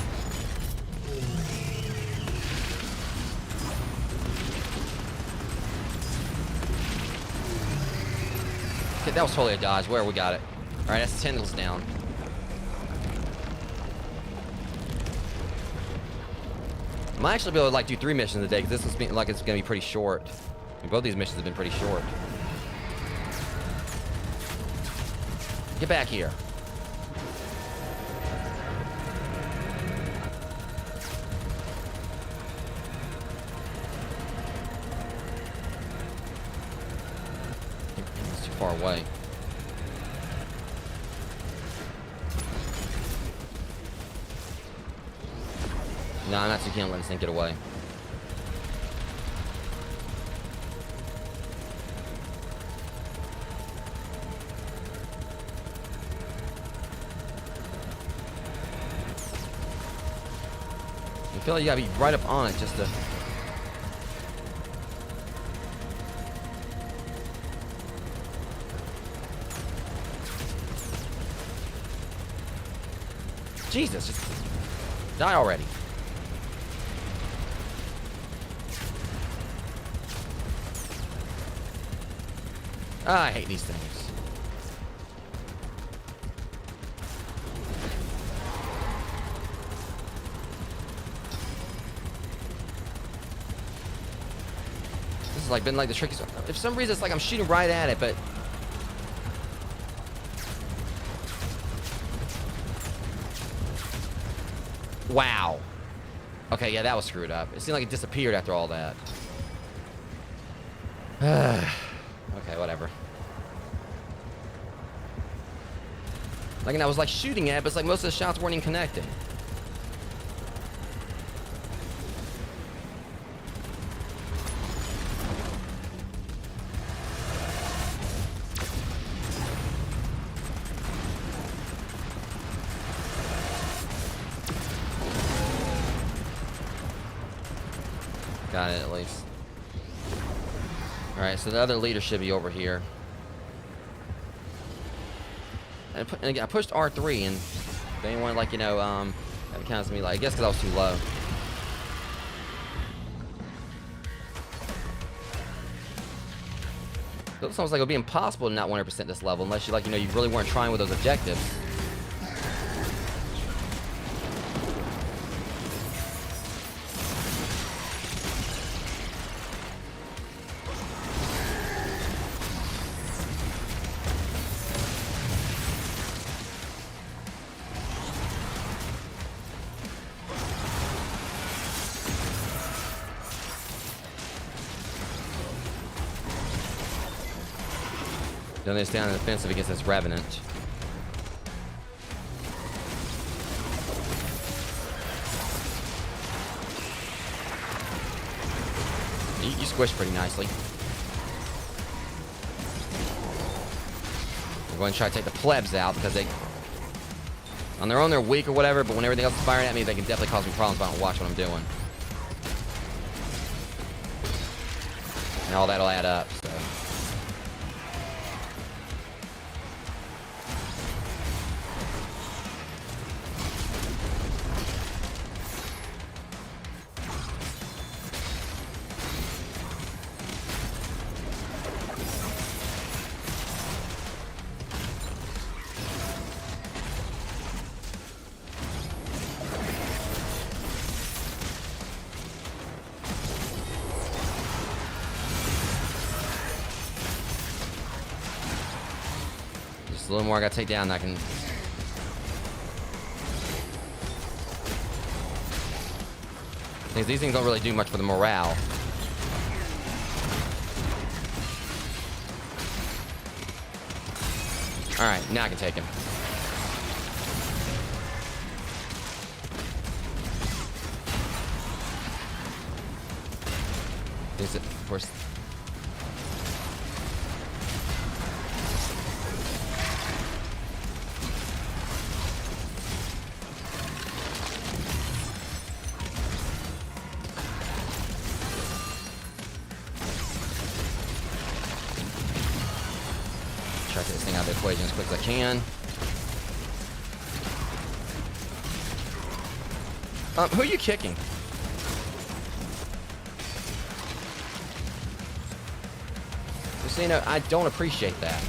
Okay, that was totally a dodge. Where we got it. All right, that's the tentacles down. I might actually be able to like do 3 missions a day because this looks like it's gonna be pretty short. I mean, both these missions have been pretty short. Get back here. It's too far away. No, I'm not too keen on letting this thing get away. I feel like you gotta be right up on it just to... Jesus, just die already. Ah, I hate these things. This has like been like the trickiest. For some reason, it's like I'm shooting right at it, but wow. Okay, yeah, that was screwed up. It seemed like it disappeared after all that. Okay, whatever. Like, and I was like shooting at it, but it's like most of the shots weren't even connecting. Got it at least. Alright, so the other leader should be over here. And again, I pushed R3 and they didn't want to, like, you know, that counts to me, like, I guess because I was too low. It looks almost like it would be impossible to not 100% this level unless you, like, you know, you really weren't trying with those objectives. Then they stand on the defensive against this Revenant. You squish pretty nicely. I'm going to try to take the plebs out because they... On their own, they're weak or whatever, but when everything else is firing at me, they can definitely cause me problems if I don't watch what I'm doing. And all that'll add up, so... A little more I gotta take down, I can... These things don't really do much for the morale. Alright, now I can take him. Is it, of course. Try to get this thing out of the equation as quick as I can. Who are you kicking? Just so you know, I don't appreciate that.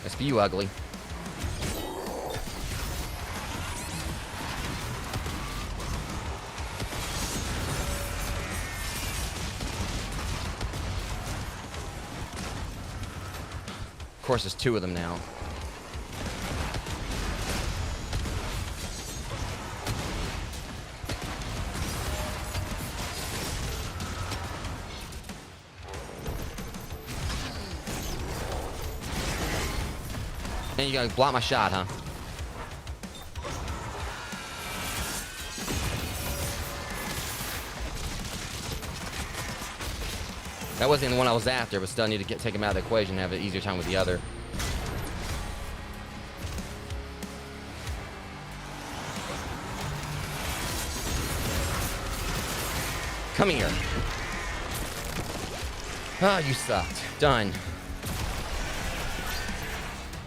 That's for you, ugly. Of course, there's two of them now. And you gotta block my shot, huh? That wasn't the one I was after, but still I need to take him out of the equation and have an easier time with the other. Come here. Ah, you sucked. Done.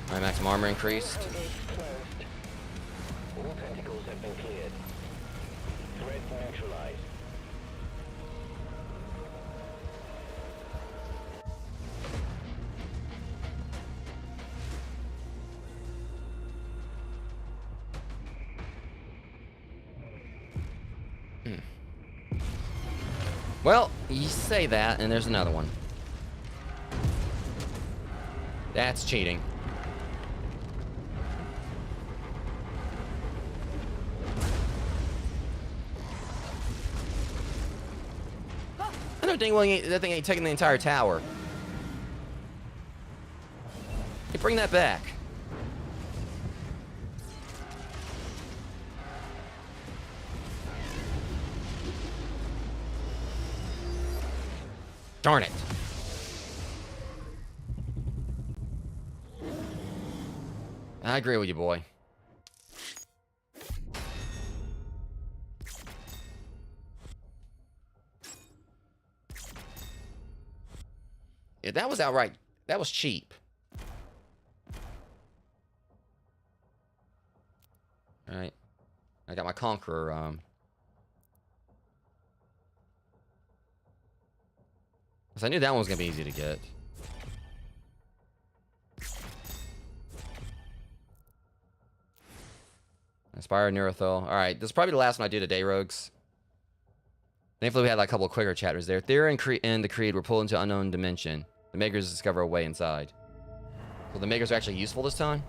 Alright, maximum armor increased. Gates closed. All tentacles have been cleared. Threat neutralized. Well, you say that, and there's another one. That's cheating. I don't think that thing ain't taking the entire tower. Hey, bring that back. Darn it. I agree with you, boy. Yeah, that was outright. That was cheap. All right. I got my Conqueror. So I knew that one was gonna be easy to get. Inspire Neurothal. Alright, this is probably the last one I do today, rogues. Thankfully we had like a couple of quicker chapters there. Theron and the Creed were pulled into unknown dimension. The Makers discover a way inside. So the Makers are actually useful this time?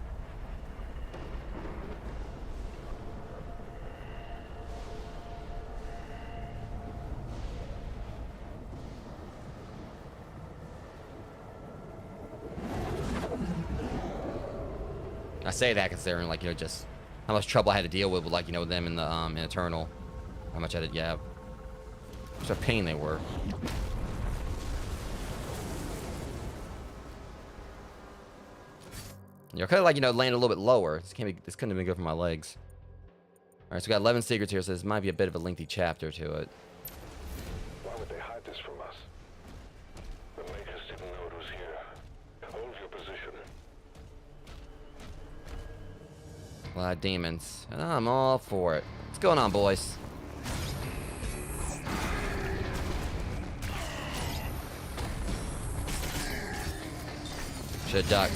I say that considering, like, you know, just how much trouble I had to deal with, like, you know, them in the in Eternal. How much I did, yeah. Such a pain they were. You know, kind of like, you know, land a little bit lower. This couldn't have been good for my legs. All right, so we got 11 secrets here, so this might be a bit of a lengthy chapter to it. Why would they hide this from us? The Makers didn't know it was here. Hold your position. A lot of demons. And I'm all for it. What's going on, boys? Should've ducked.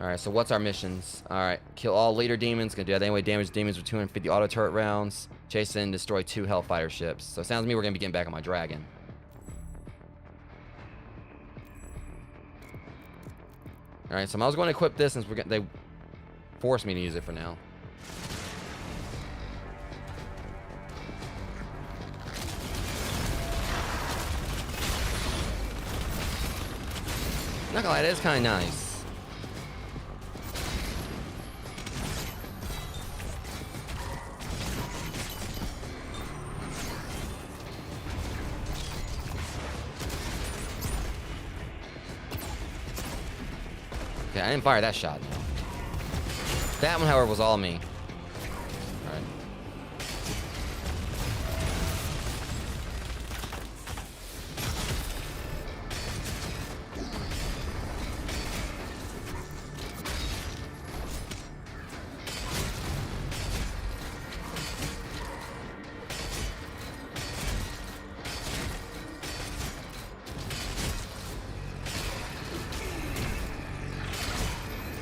Alright, so what's our missions? Alright, kill all leader demons. Gonna do that anyway. Damage demons with 250 auto turret rounds. Chase and destroy 2 Hellfighter ships. So it sounds to me we're gonna be getting back on my dragon. Alright, so I was going to equip this since they forced me to use it for now. Not gonna lie, that is kind of nice. Okay, I didn't fire that shot. That one, however, was all me.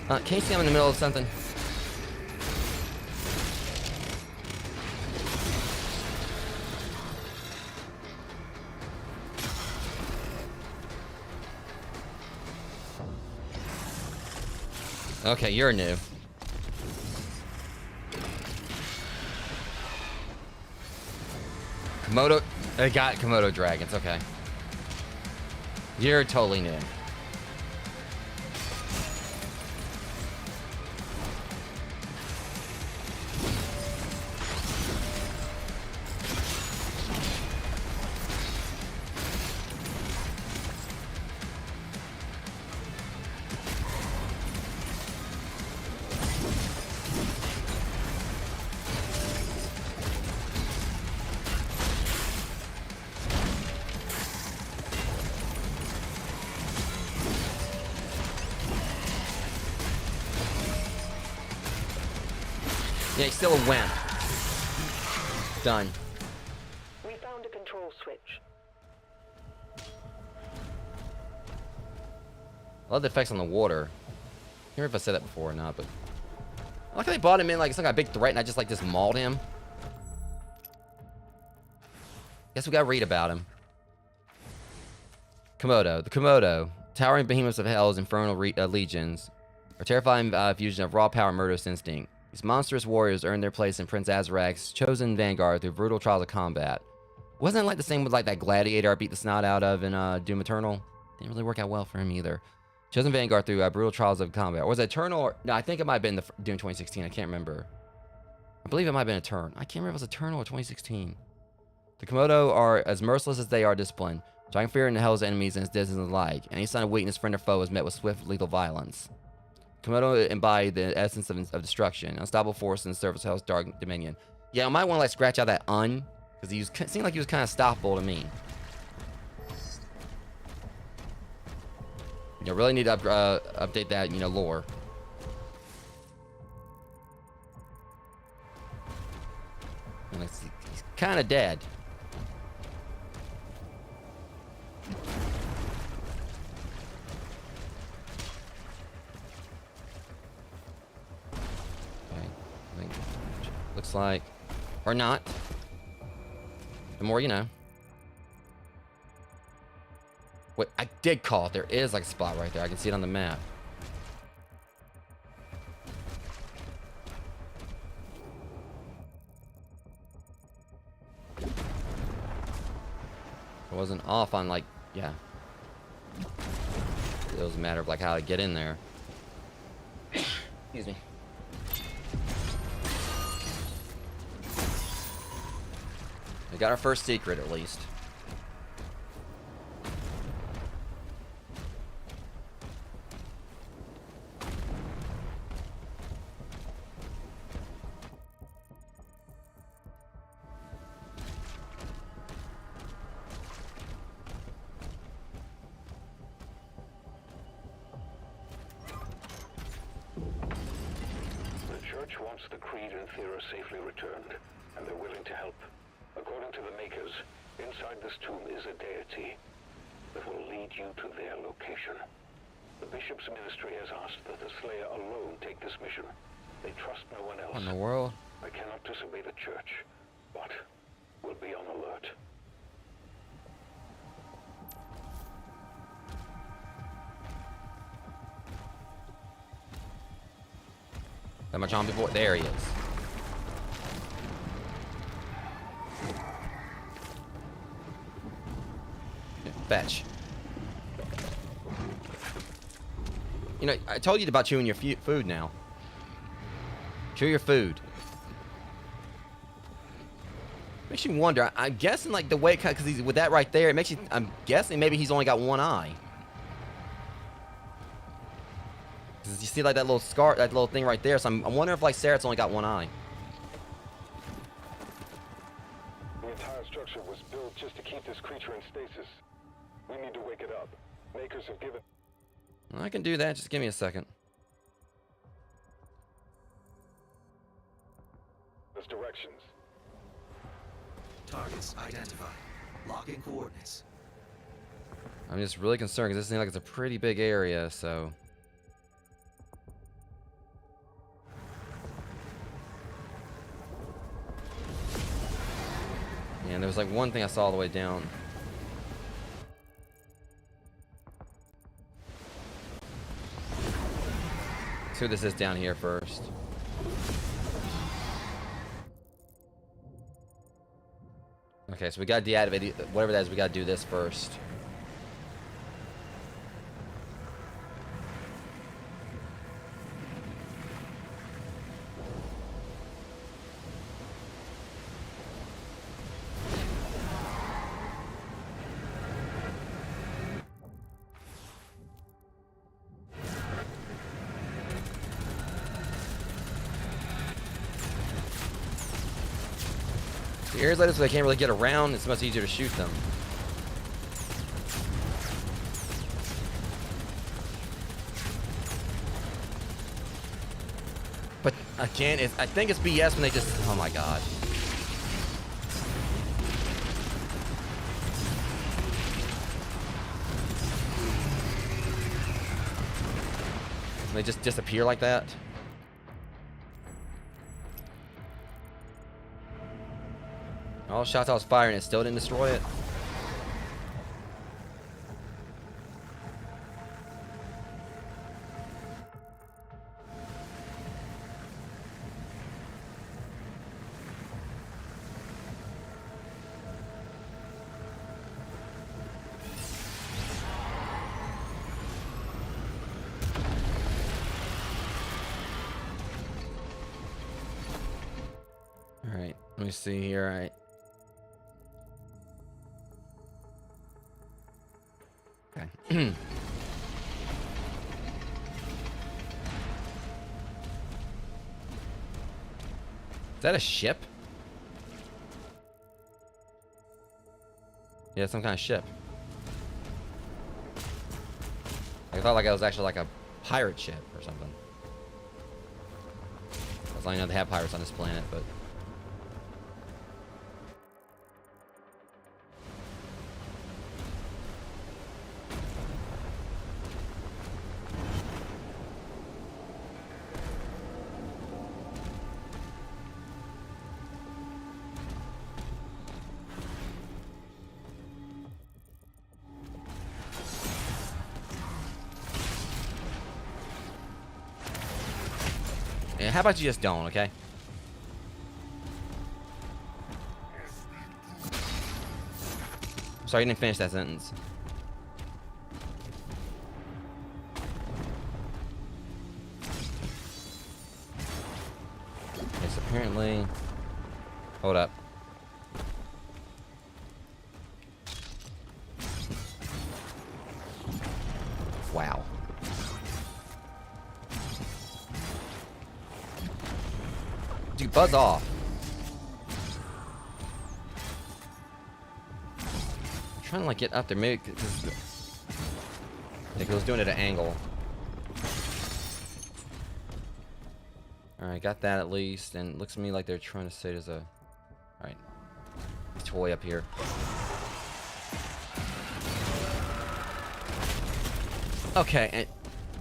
Alright. Can you see I'm in the middle of something? Okay, you're new. Komodo. I got Komodo dragons, okay. You're totally new. Yeah, he's still a wimp. Done. We found a control switch. I love the effects on the water. I can't remember if I said that before or not, but I like how they brought him in like it's like a big threat and I just like mauled him. Guess we gotta read about him. Komodo. The Komodo, towering behemoths of hell's infernal legions, a terrifying fusion of raw power and murderous instinct. These monstrous warriors earned their place in Prince Azarak's chosen vanguard through brutal trials of combat. Wasn't it like the same with like that gladiator I beat the snot out of in Doom Eternal? Didn't really work out well for him either. Chosen vanguard through brutal trials of combat. Or was it Eternal? Or, no, I think it might have been the Doom 2016. I can't remember. I believe it might have been Eternal. I can't remember if it was Eternal or 2016. The Komodo are as merciless as they are disciplined, striking fear into hell's enemies and its citizens alike. Any sign of weakness, friend or foe, is met with swift, lethal violence. Komodo embody the essence of destruction, unstoppable force in the service of Hell's dark dominion. Yeah, I might want to like scratch out that because he seemed like he was kind of stoppable to me. You really need to update that, lore. And he's kind of dead. Looks like, or not. The more you know. Wait, I did call it. There is like a spot right there. I can see it on the map. I wasn't off on like, yeah. It was a matter of like how to get in there. Excuse me. We got our first secret, at least. The Church wants the Creed and Thera safely returned, and they're willing to help. According to the Makers, inside this tomb is a deity that will lead you to their location. The Bishop's ministry has asked that the Slayer alone take this mission. They trust no one else. What in the world? I cannot disobey the Church, but will be on alert. That much on before. There he is. Yeah, fetch. You know, I told you about chewing your food now. Chew your food. Makes you wonder. I'm guessing like the way, because he's with that right there, it makes you. I'm guessing maybe he's only got one eye. Cause you see like that little scar, that little thing right there. So I'm wondering if like Sarah's only got one eye. The entire structure was built just to keep this creature in stasis. We need to wake it up. Makers have given. I can do that. Just give me a second. Us directions. Targets identified. Locking coordinates. I'm just really concerned because this seems like it's a pretty big area, so. And there was like one thing I saw all the way down. Let's see what this is down here first. Okay, so we gotta deactivate it, whatever that is. We gotta do this first. The areas like this, they can't really get around. It's much easier to shoot them. But again, I think it's BS when they just. Oh my god. When they just disappear like that. All the shots I was firing, it still didn't destroy it. All right, let me see here. All right. Okay. Is that a ship? Yeah, some kind of ship. I thought like it was actually like a pirate ship or something. As long as I know they have pirates on this planet, but. Yeah, how about you just don't, okay? Sorry, you didn't finish that sentence. Okay, so apparently... Hold up. Wow. Dude, buzz off. I'm trying to like get up there, maybe because it was doing it at an angle. All right, got that at least, and it looks to me like they're trying to say there's a. All right, toy up here. Okay, and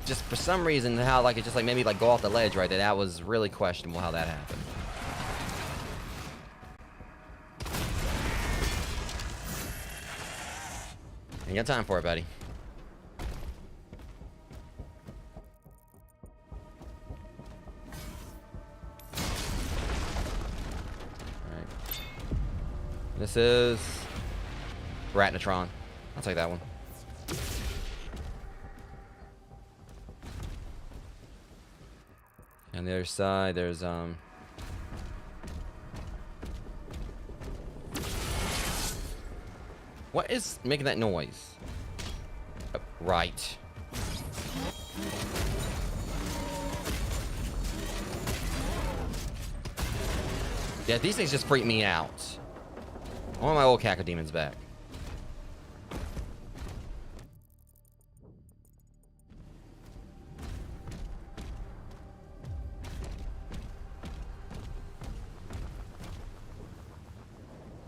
just for some reason, how like it just like maybe like go off the ledge right there. That was really questionable how that happened. Ain't got time for it, buddy. Alright. This is Ratnatron. I'll take that one. On the other side, there's what is making that noise? Oh, right. Yeah, these things just freak me out. I want my old cacodemons back.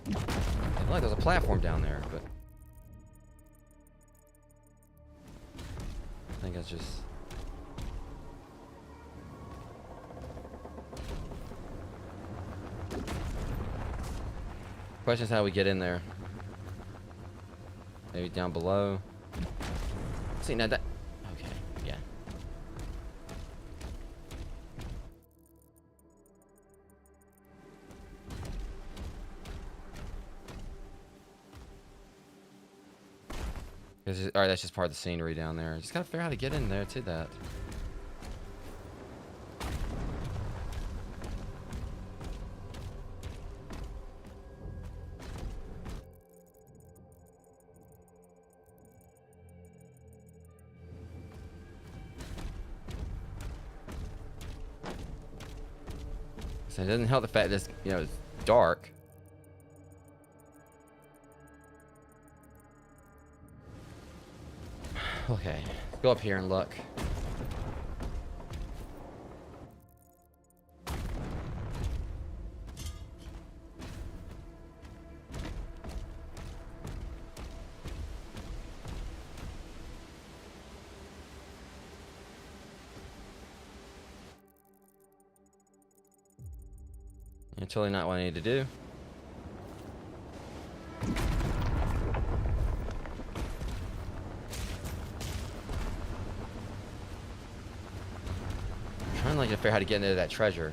I feel like there's a platform down there, but I think it's just. Question is how we get in there. Maybe down below. See, now that. Okay, yeah. Alright, that's just part of the scenery down there. Just gotta figure out how to get in there to that. So it doesn't help the fact that it's, you know, it's dark. Okay, let's go up here and look. Yeah, totally not what I need to do. Trying like to figure out how to get into that treasure.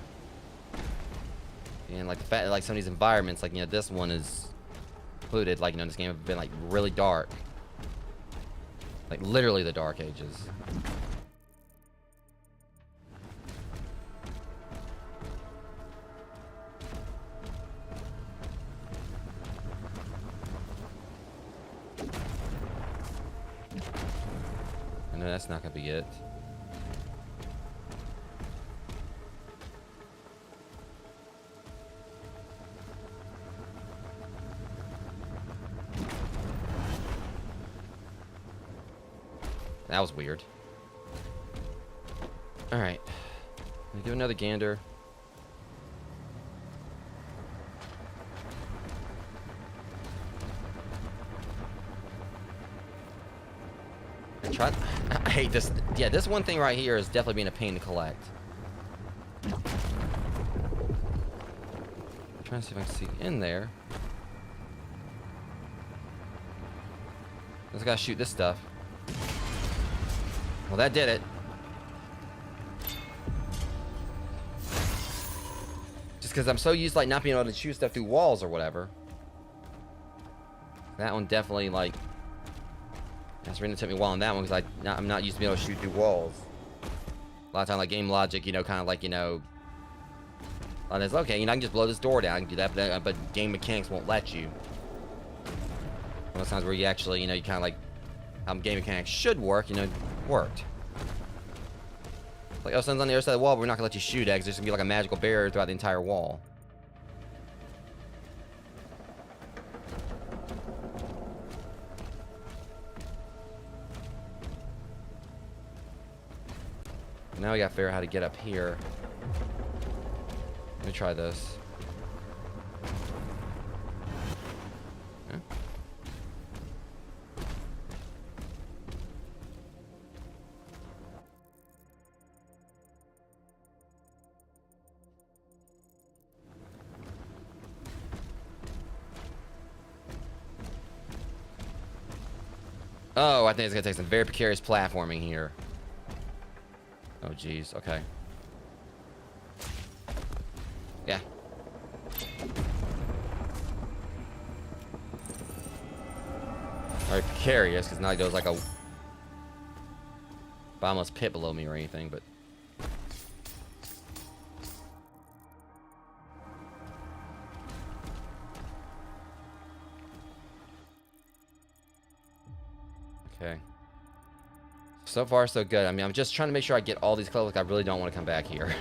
And like the fact that like some of these environments, like, you know, this one is included, like, you know, this game have been like really dark. Like literally the Dark Ages. No, that's not gonna be it. That was weird. All right, let me do another gander. I hate this. Yeah, this one thing right here is definitely being a pain to collect. I'm trying to see if I can see in there. I just gotta shoot this stuff. Well, that did it. Just because I'm so used to like not being able to shoot stuff through walls or whatever. That one definitely like. That's really took me a while on that one because I'm not used to being able to shoot through walls. A lot of time, like game logic, you know, kind of like, you know, it's okay, you know, I can just blow this door down, I can do that, but game mechanics won't let you. Most times where you actually, you know, you kind of like how game mechanics should work, you know, worked. Like, oh, something's on the other side of the wall, but we're not gonna let you shoot at, 'cause there's gonna be like a magical barrier throughout the entire wall. Now we gotta figure out how to get up here. Let me try this. Huh? Oh, I think it's gonna take some very precarious platforming here. Oh, geez. Okay. Yeah. Alright, precarious, because now there's like a bottomless pit below me or anything, but Okay. So far, so good. I mean, I'm just trying to make sure I get all these colors. Like, I really don't want to come back here.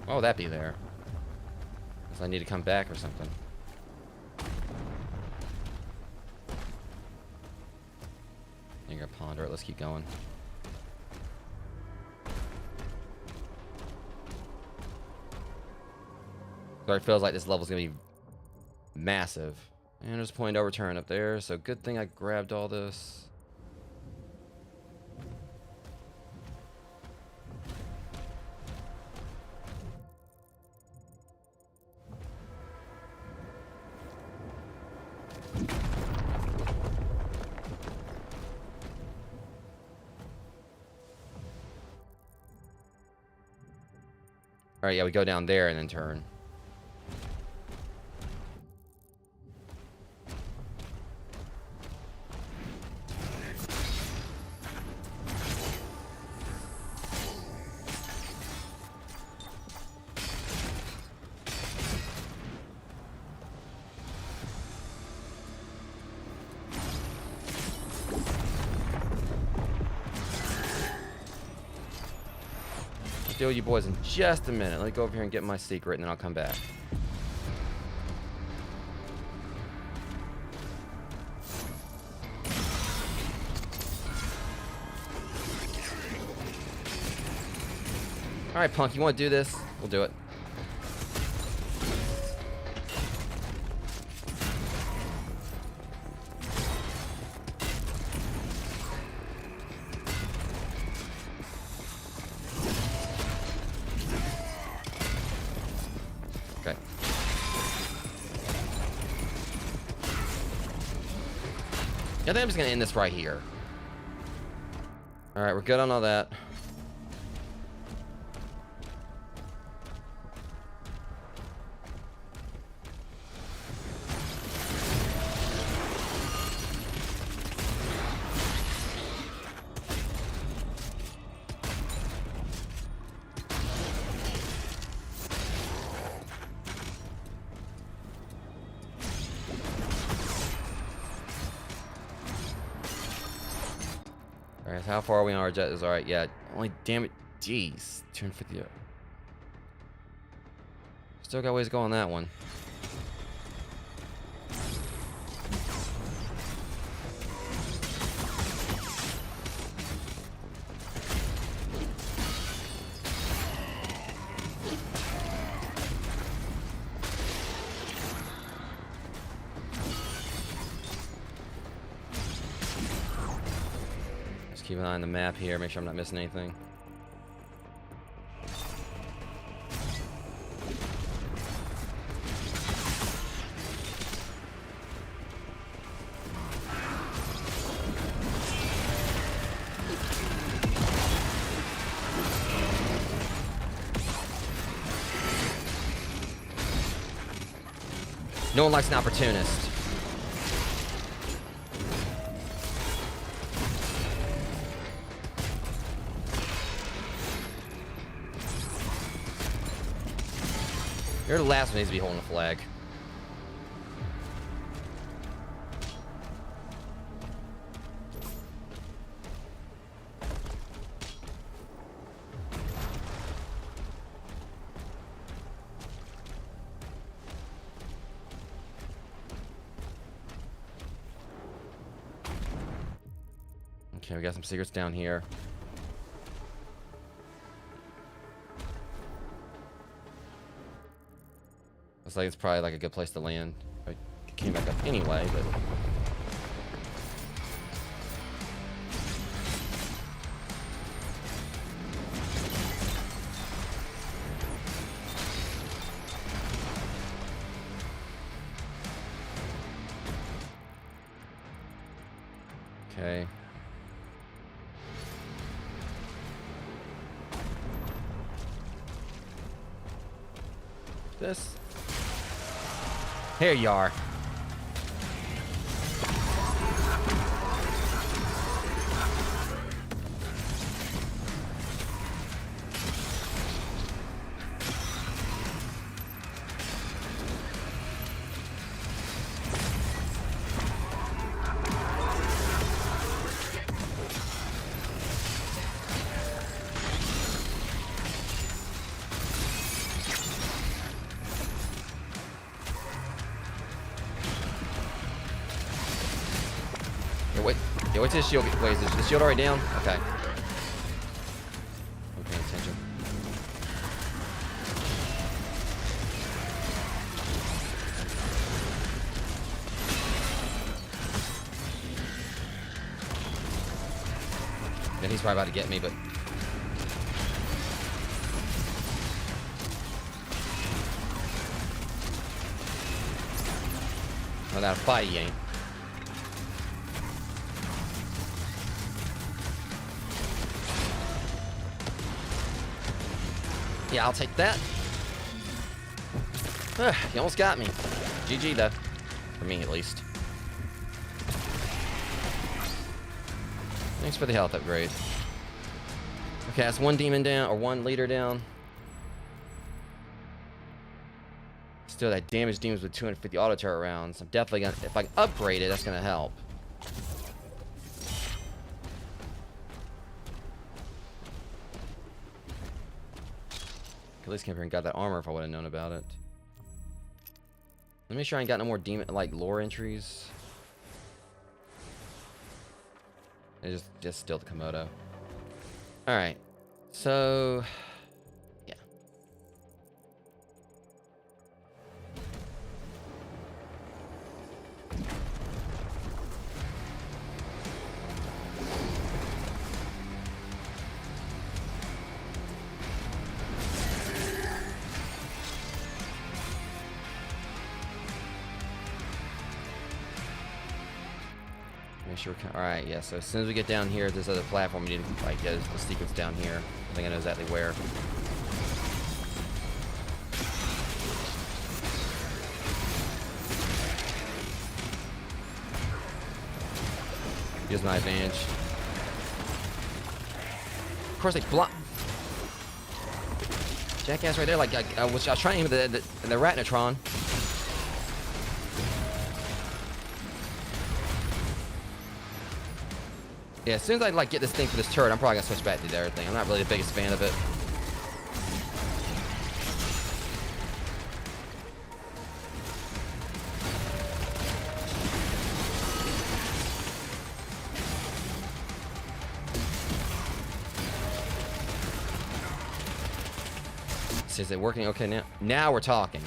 Oh, that be there. Guess I need to come back or something. You're gonna ponder it. Let's keep going. So it feels like this level's gonna be massive. And there's a point to overturn up there, so good thing I grabbed all this. Alright, yeah, we go down there and then turn. Deal with you boys in just a minute. Let me go over here and get my secret, and then I'll come back. Alright, punk, you want to do this? We'll do it. Okay. I think I'm just gonna end this right here. Alright, we're good on all that. Alright, how far are we on our jet? Is alright, yeah. Only, damn it. Jeez. 250. Still got ways to go on that one. Keep an eye on the map here, make sure I'm not missing anything. No one likes an opportunist. You're the last one who needs to be holding a flag. Okay, we got some secrets down here. Looks like it's probably like a good place to land. I came back up anyway, but... Okay. This... Here you are. Yeah, what's his shield? Wait, is the shield already down? Okay. I'm paying attention. Yeah, he's probably about to get me, but... Without a fight, he ain't. Yeah, I'll take that. He almost got me. GG, though. For me, at least. Thanks for the health upgrade. Okay, that's one demon down, or one leader down. Still, that damage demons with 250 auto turret rounds. I'm definitely gonna, if I can upgrade it, that's gonna help. At least came here and got that armor if I would have known about it. Let me make sure I ain't got no more demon like lore entries. It's just still the Komodo. All right, so yeah. Make sure all right, yeah, so as soon as we get down here at this other platform, we need to like get the sequence down here. I think I know exactly where. Here's my advantage. Of course, they block. Jackass right there, like I was trying with the Ratnatron. Yeah, as soon as I like get this thing for this turret, I'm probably gonna switch back to the other thing. I'm not really the biggest fan of it. So is it working okay now? Now we're talking.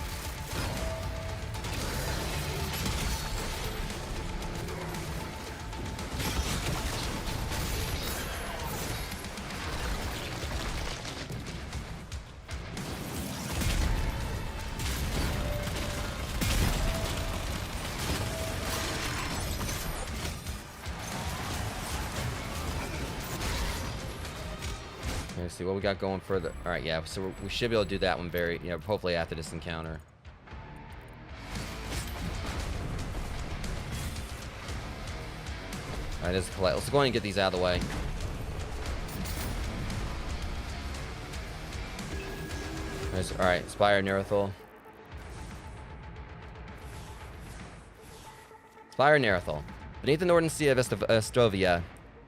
Let's see what we got going further. All right, yeah, so we should be able to do that one very, hopefully after this encounter. All right, let's go ahead and get these out of the way. All right, Spire Nerethal. Spire Nerethal. Beneath the northern sea of Estrovia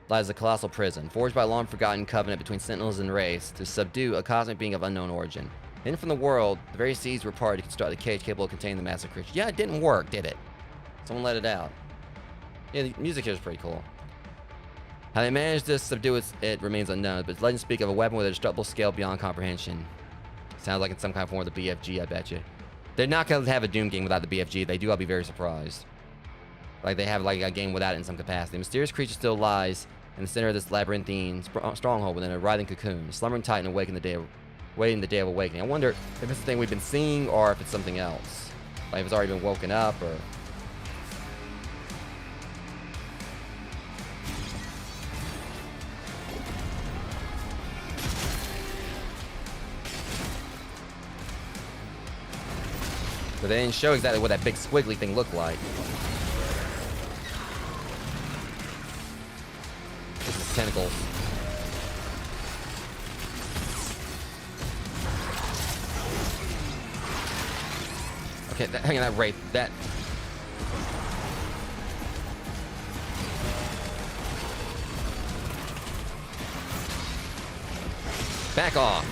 lies a colossal prison, forged by a long-forgotten covenant between sentinels and race to subdue a cosmic being of unknown origin. Hidden from the world, the very seas were parted to construct a cage capable of containing the massive creature. Yeah, it didn't work, did it? Someone let it out. Yeah, the music here is pretty cool. How they managed to subdue it remains unknown, but legends speak of a weapon with a destructible scale beyond comprehension. Sounds like in some kind of form of the BFG, I bet you. They're not going to have a Doom game without the BFG. They do, I'll be very surprised. Like they have like a game without it in some capacity. A mysterious creature still lies in the center of this labyrinthine stronghold within a writhing cocoon, a slumbering titan awaiting the day of awakening. I wonder if it's the thing we've been seeing or if it's something else. Like if it's already been woken up or... But they didn't show exactly what that big squiggly thing looked like. This is tentacles. Okay, hang on, that wraith, that... Back off.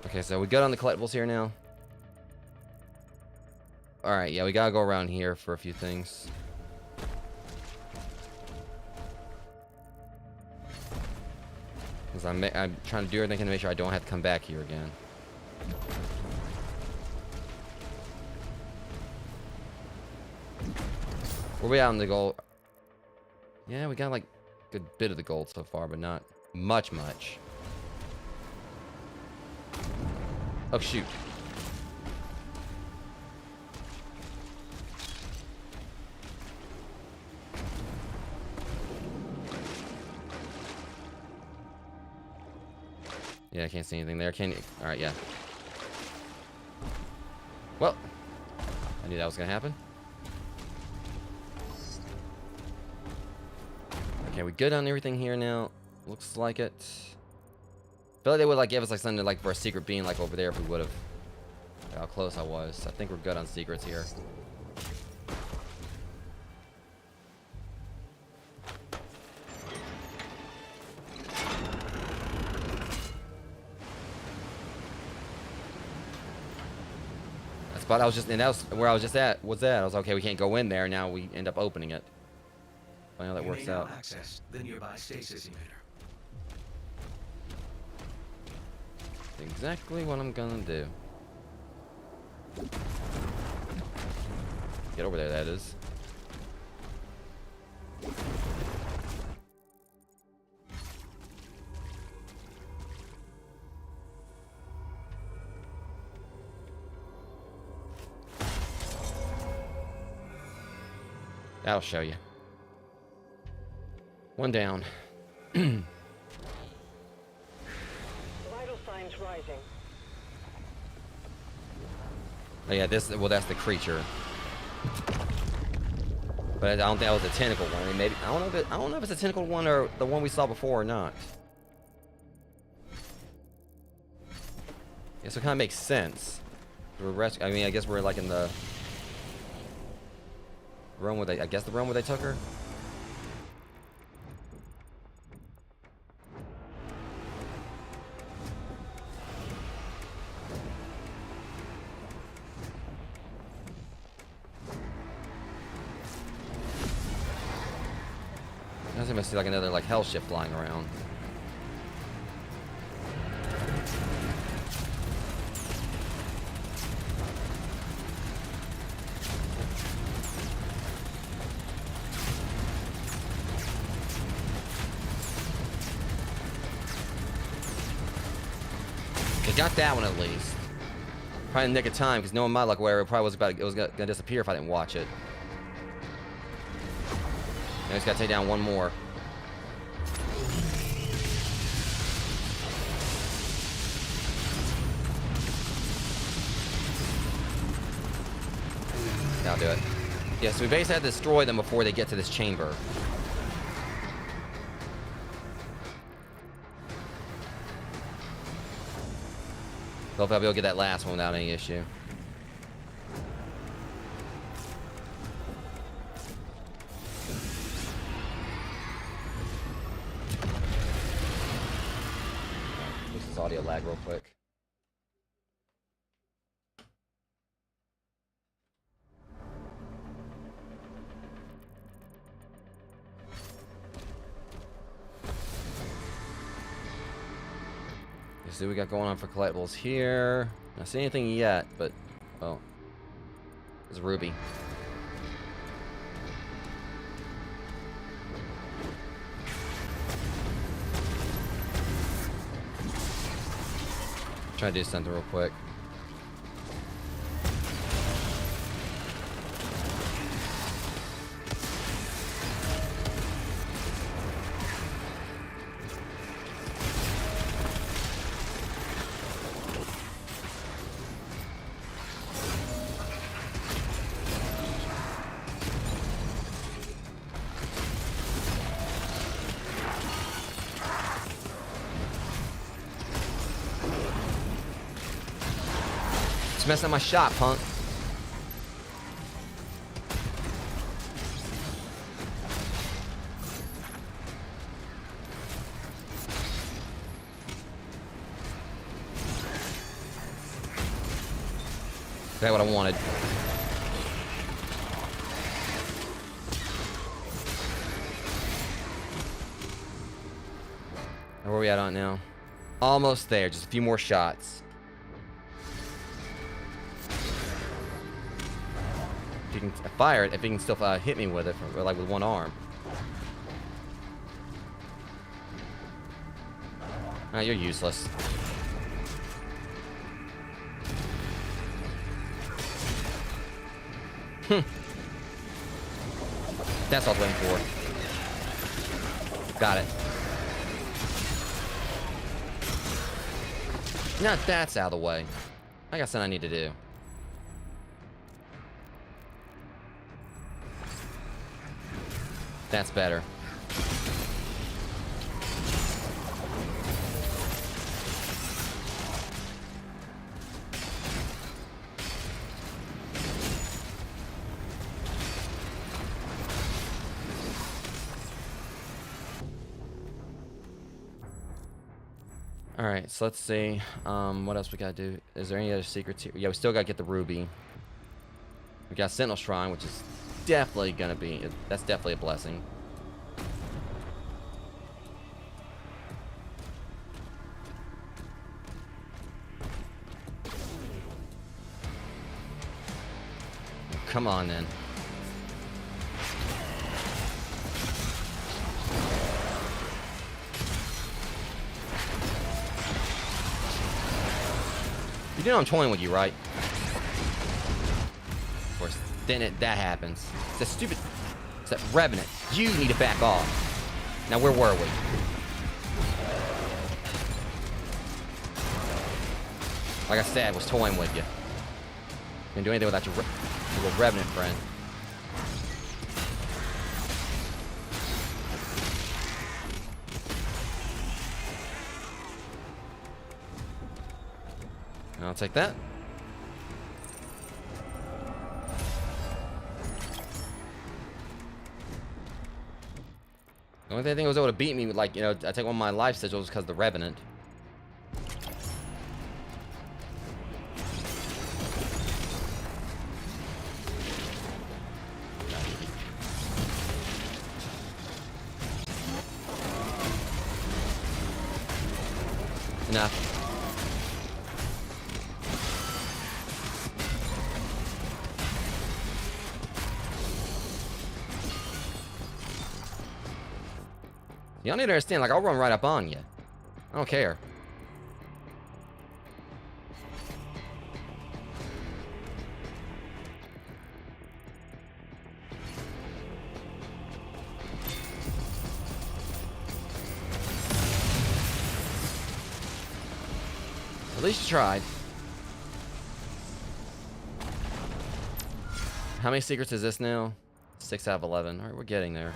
Okay, so we got on the collectibles here now. Alright, yeah, we gotta go around here for a few things. Because I'm trying to do everything to make sure I don't have to come back here again. We're way out in the gold. Yeah, we got like a good bit of the gold so far, but not much. Oh, shoot. Yeah, I can't see anything there. Can you? Alright, yeah. Well, I knew that was gonna happen. Okay, we good on everything here now. Looks like it. Feel like they would like give us like something like for a secret being like over there if we would have. How close I was. I think we're good on secrets here. But I was just, and that was where I was just at. Was that I was okay? We can't go in there. Now we end up opening it. Funny how that works out. Access the nearby stasis emitter. Exactly what I'm gonna do. Get over there. That is. That'll show you. One down. Vital signs rising. Oh yeah, well that's the creature. But I don't think that was a tentacle one. I mean, maybe I don't know if it's a tentacle one or the one we saw before or not. Yeah, so it kind of makes sense. I mean, I guess we're like in the room where they, I guess the room where they took her. I was gonna see like another like hell ship flying around. Got that one at least. Probably in the nick of time, because knowing my luck, where it probably was gonna disappear if I didn't watch it. I just gotta take down one more. That'll do it. Yeah, so we basically have to destroy them before they get to this chamber. Hopefully I'll be able to get that last one without any issue. This is audio lag real quick. See what we got going on for collectibles here. Not see anything yet, but oh, there's a ruby. Try to do something real quick. Messing up my shot, punk. That's what I wanted. Where are we at on it now? Almost there. Just a few more shots. If you can fire it, if you can still hit me with it, like with one arm. Ah, you're useless. That's what I was waiting for. Got it. Now that's out of the way. I got something I need to do. That's better. Alright, so let's see. What else we gotta do? Is there any other secrets here? Yeah, we still gotta get the ruby. We got Sentinel Shrine, which is definitely gonna be... That's definitely a blessing. Come on, then. You know I'm toying with you, right? Of course, then that happens. It's that stupid... It's that Revenant. You need to back off. Now, where were we? Like I said, I was toying with you. Can't do anything without your little Revenant friend. I'll take that. The only thing I think was able to beat me, like, you know, I take one of my life sigils because of the Revenant. Enough. Y'all need to understand, like, I'll run right up on you. I don't care. At least you tried. How many secrets is this now? 6 out of 11. Alright, we're getting there.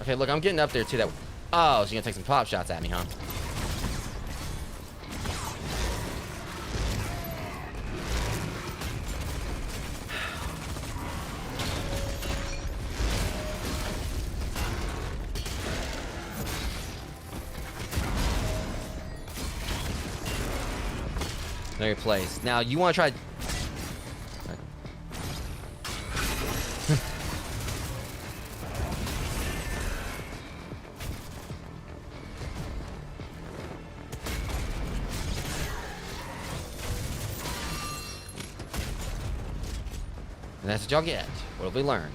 Okay, look, I'm getting up there too. That. Oh, so you're gonna take some pop shots at me, huh? There you place. Now you want to try. And that's what y'all get. What have we learned?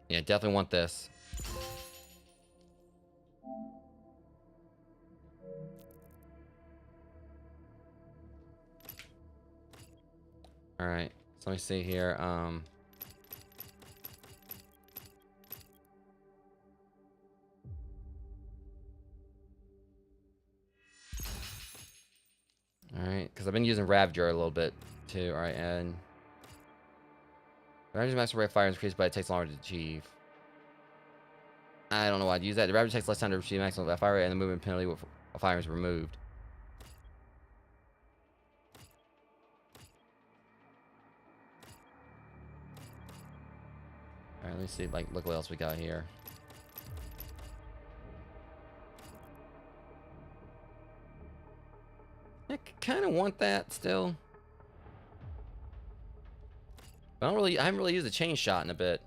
Yeah, definitely want this. Alright, so let me see here. Alright, because I've been using Ravager a little bit too. Alright, and Ravager's master rate of fire is increased, but it takes longer to achieve. I don't know why I'd use that. The Ravager takes less time to achieve maximum fire rate, and the movement penalty with fire is removed. Let me see, like, look what else we got here. I kind of want that still. I haven't really used a chain shot in a bit.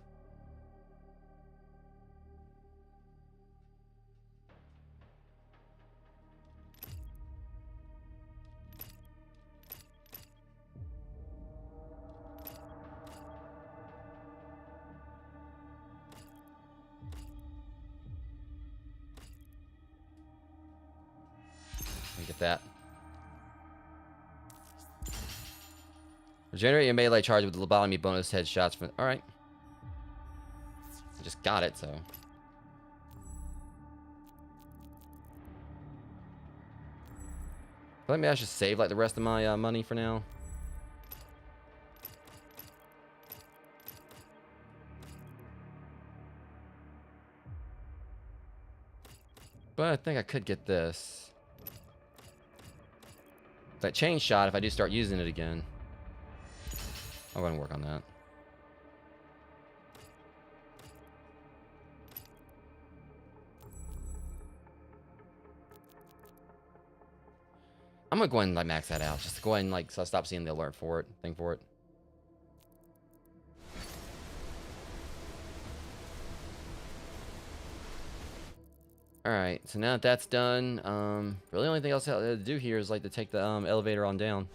Get that. Regenerate your melee charge with the lobotomy bonus headshots from. Alright. I just got it, so. I feel like maybe I should save like the rest of my money for now. But I think I could get this. That chain shot, if I do start using it again. I'll go ahead and work on that. I'm gonna go ahead and like max that out. Just to go ahead and like so I stop seeing the alert for it, thing for it. Alright, so now that that's done, really the only thing else I have to do here is like to take the elevator on down.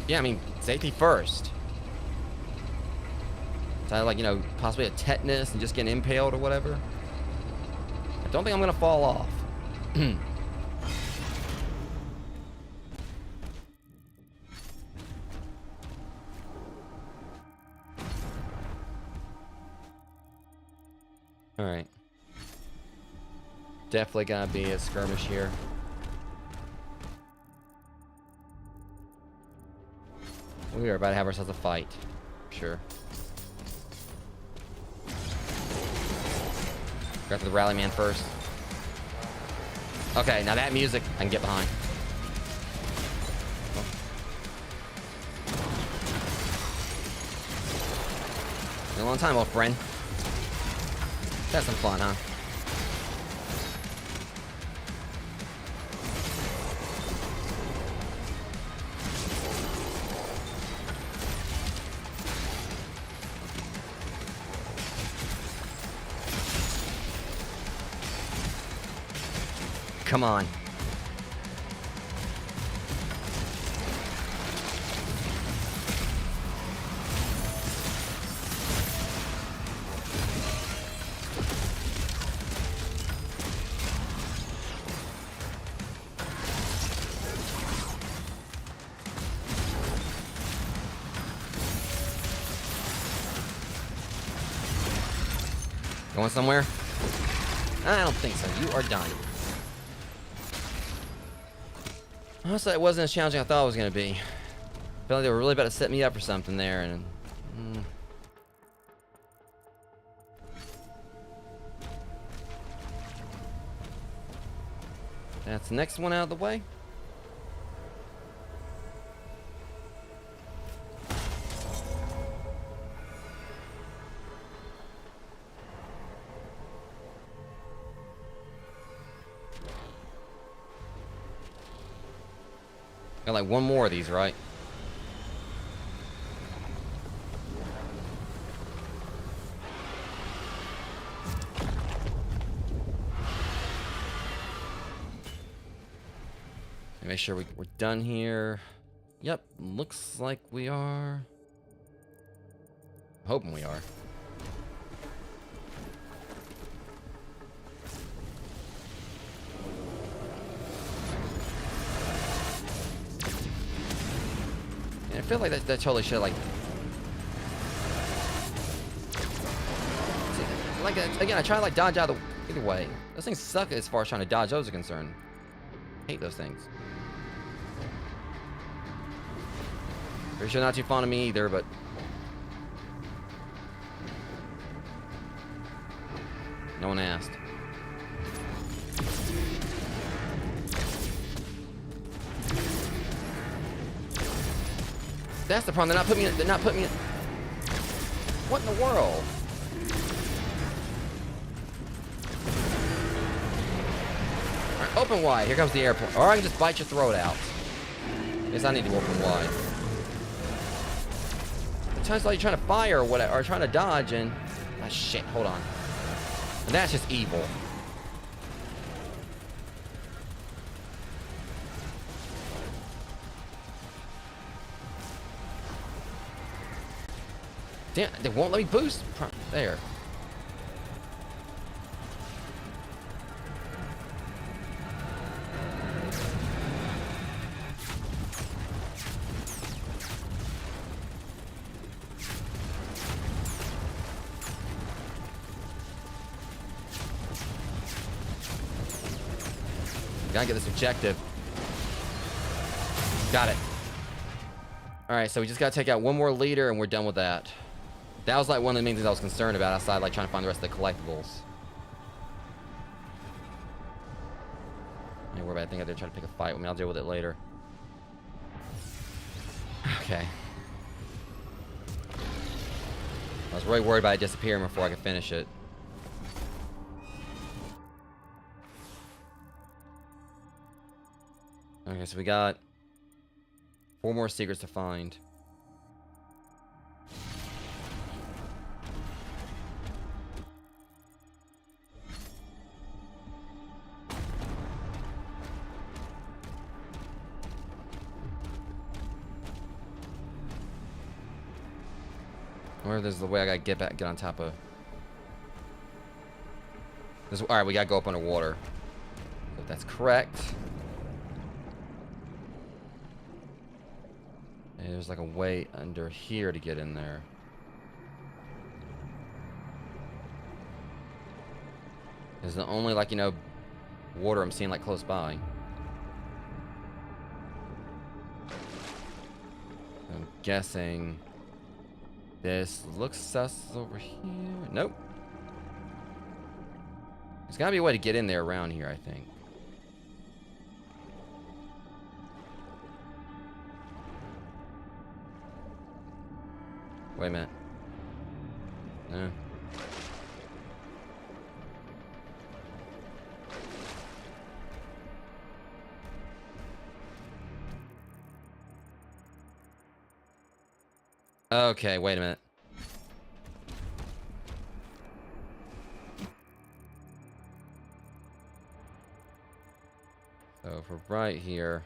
Yeah, I mean, safety first. So like, you know, possibly a tetanus and just getting impaled or whatever. I don't think I'm gonna fall off. Alright. Definitely gonna be a skirmish here. We are about to have ourselves a fight. Sure. Go after the rally man first. Okay, now that music I can get behind. Been a long time, old friend. That's some fun, huh? Come on. Going somewhere? I don't think so. You are done. Honestly, it wasn't as challenging as I thought it was going to be. I felt like they were really about to set me up for something there, and... That's the next one out of the way. Got like one more of these, right? Make sure we're done here. Yep, looks like we are. Hoping we are. I feel like that totally should like again. I try to like dodge out of the either way. Those things suck as far as trying to dodge those are concerned. Hate those things. Pretty sure not too fond of me either, but... No one asked. That's the problem. They're not putting me in. What in the world? Alright, open wide. Here comes the airplane. Or I can just bite your throat out. Guess I need to open wide. Sometimes like you're trying to fire or whatever, or trying to dodge and... Ah, shit. Hold on. And that's just evil. Damn, they won't let me boost. There. Gotta get this objective. Got it. Alright, so we just gotta take out one more leader and we're done with that. That was like one of the main things I was concerned about outside, like trying to find the rest of the collectibles. I worry about it. I think they're trying to pick a fight with me. I'll deal with it later. Okay. I was really worried about it disappearing before I could finish it. Okay, so we got 4 more secrets to find. Or there's the way I gotta get on top of. Alright, we gotta go up underwater. If that's correct. And there's like a way under here to get in there. There's the only, like, you know, water I'm seeing like close by. I'm guessing this looks sus over here. Nope. There's gotta be a way to get in there around here, I think. Wait a minute. No. Okay, wait a minute. So if we're right here.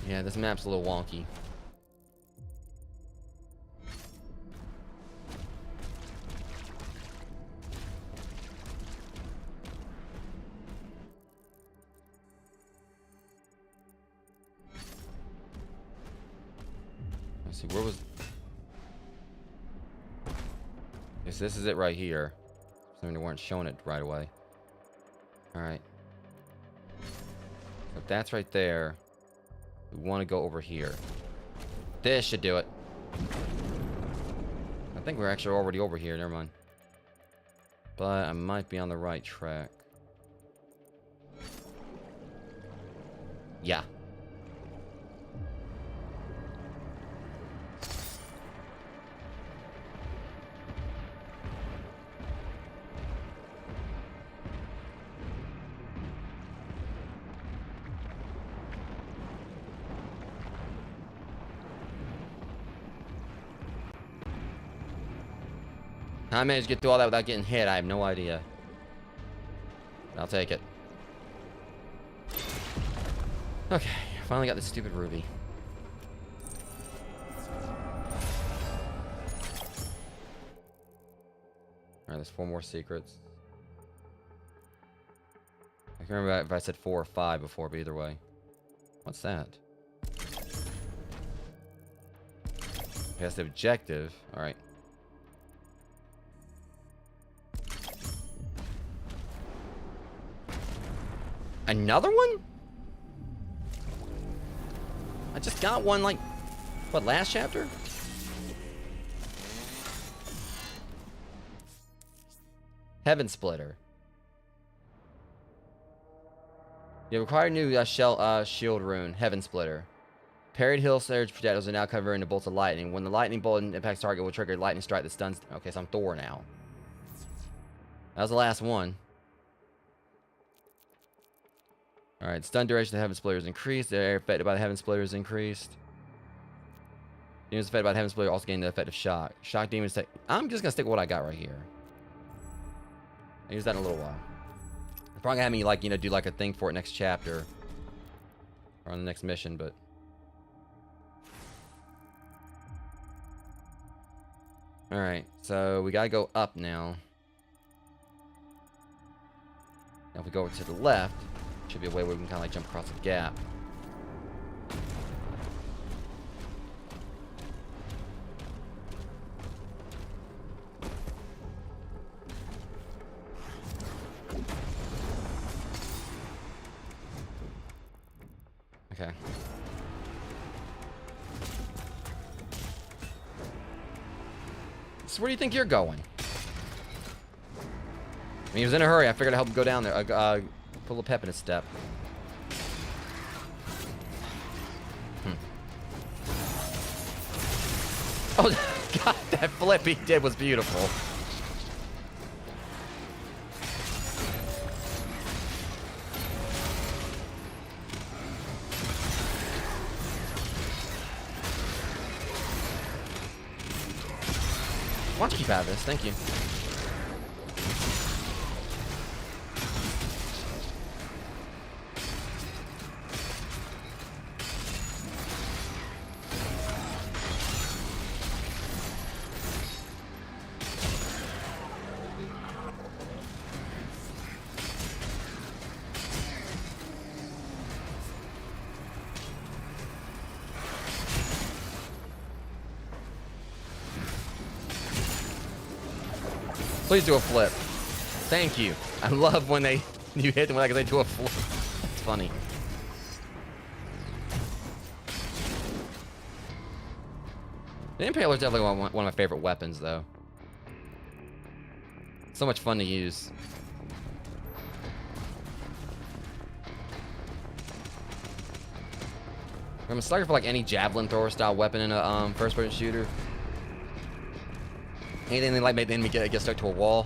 Yeah, this map's a little wonky. Let's see, where was... Yes, this is it right here. So they weren't showing it right away. Alright. So if that's right there, we want to go over here. This should do it. I think we're actually already over here. Never mind. But I might be on the right track. Yeah. How I managed to get through all that without getting hit, I have no idea. I'll take it. Okay, finally got this stupid ruby. Alright, there's 4 more secrets. I can't remember if I said 4 or 5 before, but either way. What's that? That's the objective. Alright. Another one? I just got one, like, what, last chapter? Heaven Splitter. You require new shield rune, Heaven Splitter. Parried hill surge projectiles are now covered in bolts of lightning. When the lightning bolt impacts target, will trigger a lightning strike that stuns. Okay, so I'm Thor now. That was the last one. Alright, stun duration of the Heaven Splitter is increased. The area affected by the Heaven Splitter is increased. Units affected by the Heaven Splitter also gain the effect of shock. Shock demons take. I'm just gonna stick with what I got right here. I'll use that in a little while. I'm probably gonna have me, like, you know, do like a thing for it next chapter. Or on the next mission, but. Alright, so we gotta go up now. Now if we go over to the left, should be a way where we can kind of like jump across the gap. Okay. So where do you think you're going? I mean, he was in a hurry. I figured I'd help him go down there. Put a little pep in his step. Oh, God, that flip he did was beautiful. Why don't you keep out of this? Thank you. Please do a flip. Thank you. I love when you hit them when they do a flip. It's funny. The Impaler's definitely one of my favorite weapons, though. So much fun to use. I'm a sucker for like any javelin thrower style weapon in a first-person shooter. Anything that like make the enemy get stuck to a wall.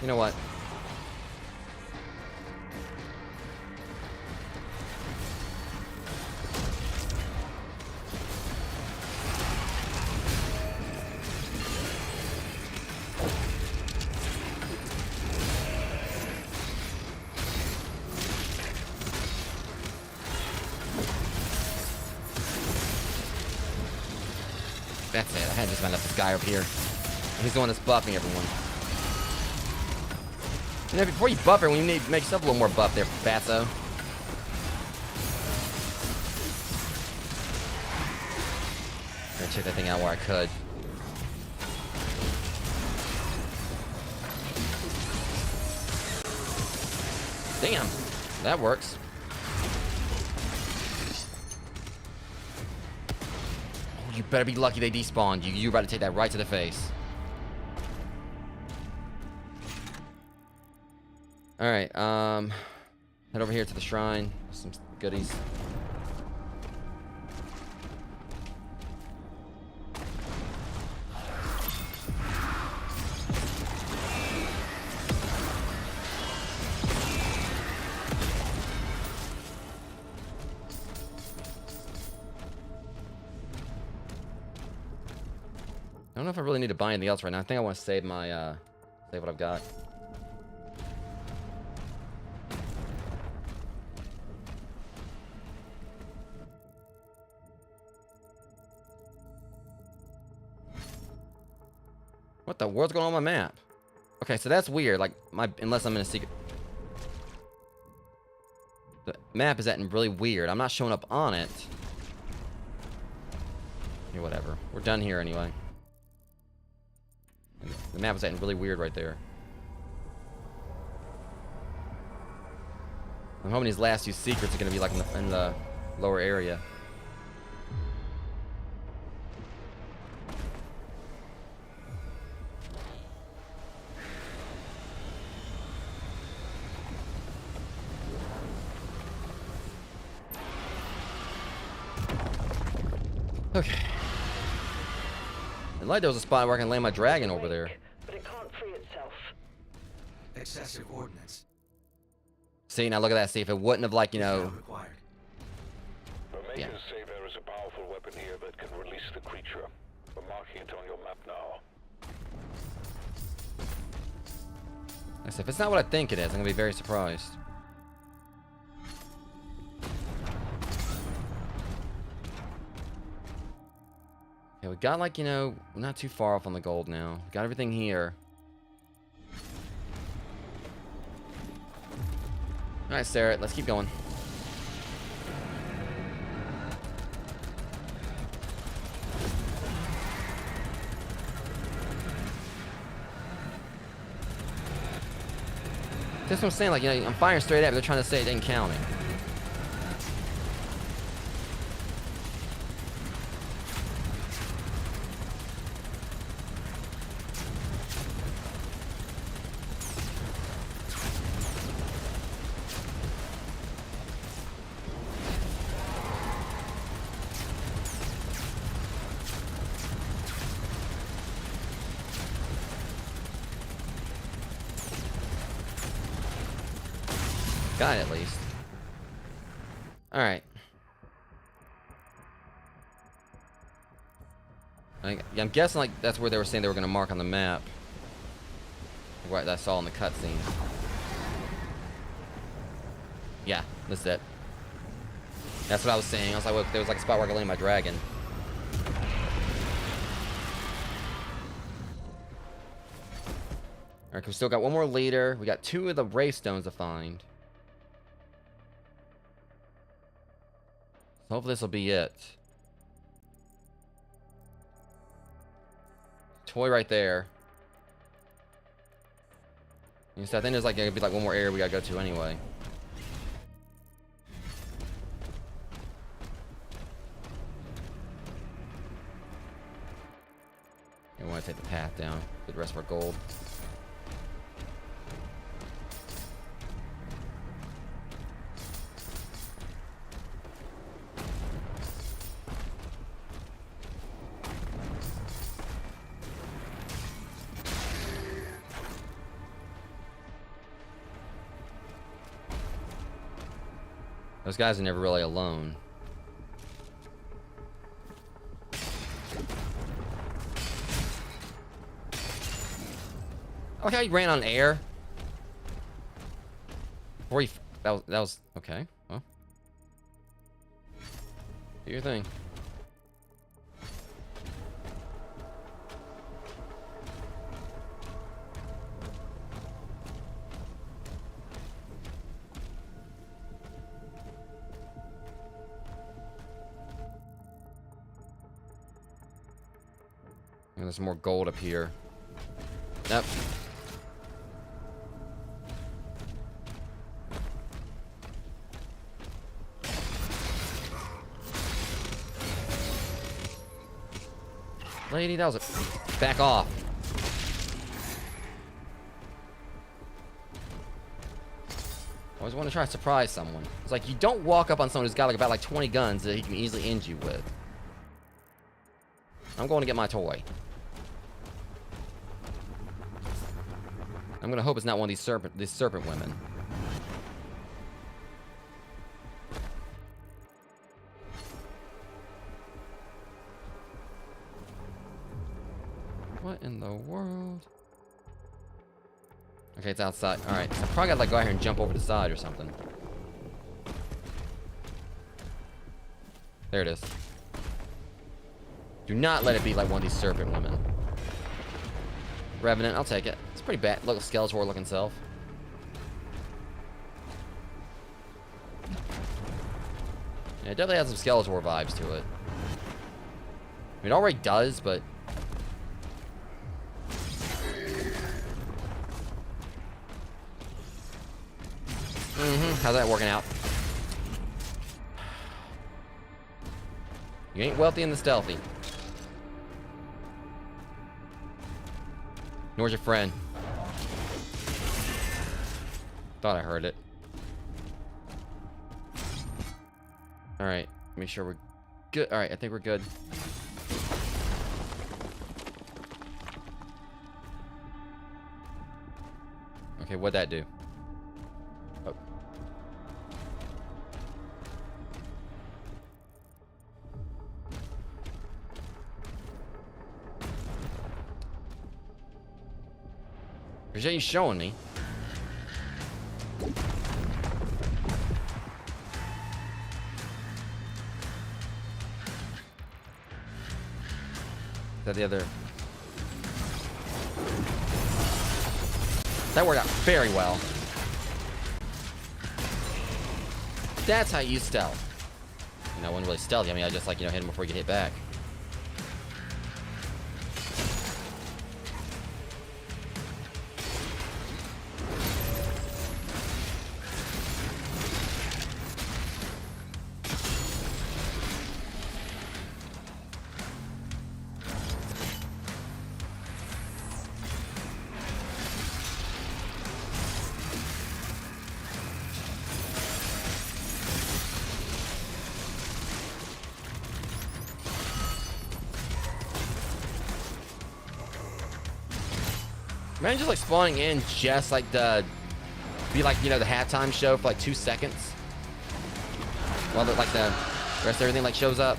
You know what? That's it. I had to just find up this guy over here. He's the one that's buffing everyone. You know, before you buff everyone, you need to make yourself a little more buff there, fatso. I'm gonna check that thing out where I could. Damn, that works. You better be lucky they despawned you. You're about to take that right to the face. Alright, head over here to the shrine. Some goodies. I don't know if I really need to buy anything else right now. I think I want to save my, save what I've got. What the world's going on my map? Okay, so that's weird. Like, unless I'm in a secret... The map is acting really weird. I'm not showing up on it. Yeah, whatever. We're done here anyway. The map is acting really weird right there. I'm hoping these last few secrets are going to be like in the lower area. Okay. And like there was a spot where I can land my dragon over there. But it can't free itself. Excessive ordnance. See, now look at that. See, if it wouldn't have, like, you know... Not required. The makers Yeah. say there is a powerful weapon here that can release the creature. We're marking it on your map now. I said, if it's not what I think it is, I'm going to be very surprised. Okay, we got, like, you know, we're not too far off on the gold now. We got everything here. Alright, Sarah, let's keep going. That's what I'm saying, like, you know, I'm firing straight at it, but they're trying to say it didn't count it. Got it, at least. Alright. I'm guessing, like, that's where they were saying they were going to mark on the map. What I saw in the cutscene. Yeah, that's it. That's what I was saying. I was like, well, there was like a spot where I could land my dragon. Alright, we still got one more leader. We got 2 of the Wraith Stones to find. So hopefully this will be it. Toy right there. And so I think there's like gonna be like one more area we gotta go to anyway. We want to take the path down, get the rest of our gold. Those guys are never really alone. I like how he ran on air. Before he... That was... Okay. Well. Do your thing. And there's more gold up here. Yep. Lady, that was a... Back off. Always want to try to surprise someone. It's like, you don't walk up on someone who's got like about like 20 guns that he can easily end you with. I'm going to get my toy. I'm gonna hope it's not one of these serpent women. What in the world? Okay, it's outside. Alright, so I probably gotta like go out here and jump over the side or something. There it is. Do not let it be like one of these serpent women. Revenant, I'll take it. It's pretty bad. Look, Skeletor looking self. Yeah, it definitely has some Skeletor vibes to it. I mean, it already does, but... How's that working out? You ain't wealthy in the stealthy. Nor's your friend. Thought I heard it. Alright, make sure we're good. Alright, I think we're good. Okay, what'd that do? Oh. Appreciate you showing me. Is that the other? That worked out very well. That's how you stealth. You know, I wasn't really stealthy. I mean, I just like, you know, hit him before he could hit back. Imagine just like spawning in just like the, be like, you know, the halftime show for like 2 seconds. While like the rest of everything like shows up.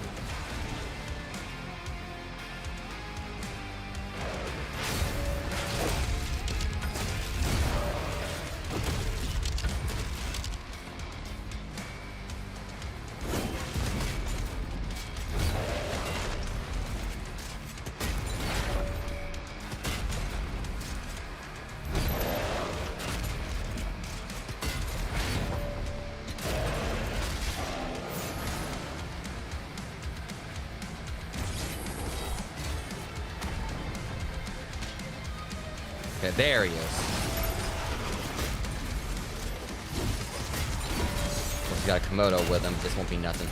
Okay, there he is. Of course, he's got a Komodo with him. This won't be nothing.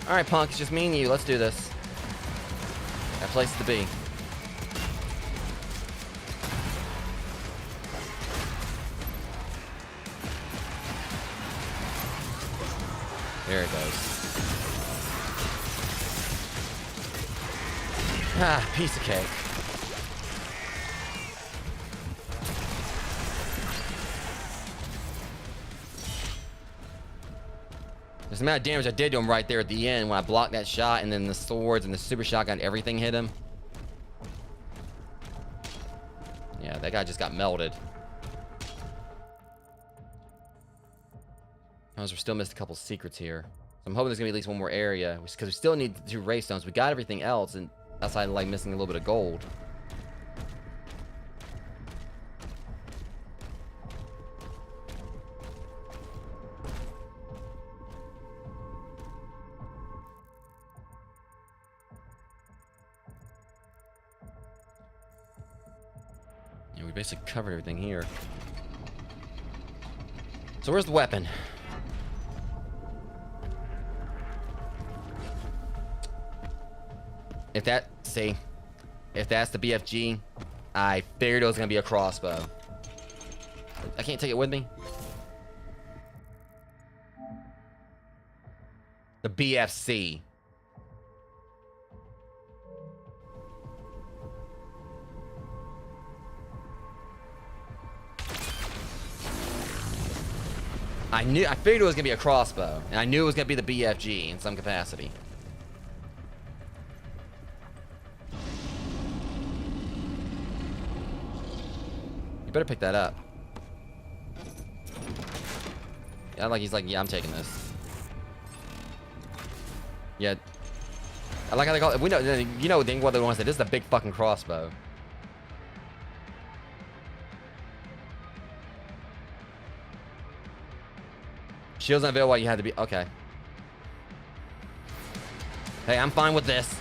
All right, punk. It's just me and you. Let's do this. That place to be. There it goes. Ah, piece of cake. There's the amount of damage I did to him right there at the end when I blocked that shot, and then the swords and the super shotgun, everything hit him. Yeah, that guy just got melted. We're still missed a couple secrets here. So I'm hoping there's gonna be at least one more area, because we still need the 2 ray stones. We got everything else, and outside of like missing a little bit of gold. Yeah, we basically covered everything here. So where's the weapon? If that's the BFG, I figured it was gonna be a crossbow. I can't take it with me. The BFC. I figured it was gonna be a crossbow, and I knew it was gonna be the BFG in some capacity. You better pick that up. Yeah, like he's like, yeah, I'm taking this. Yeah. I like how they call it. We know, you know, what they want to say. This is a big fucking crossbow. Shields unveil why you had to be. Okay. Hey, I'm fine with this.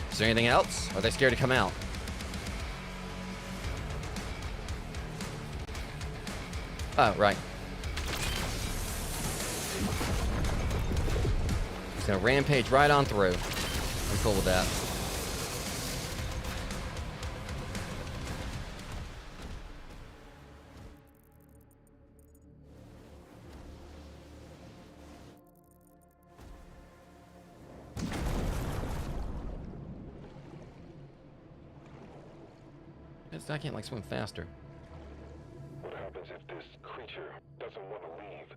Is there anything else? Or are they scared to come out? Oh, right. Just gonna rampage right on through. I'm cool with that. I can't like swim faster. What happens if this creature doesn't want to leave?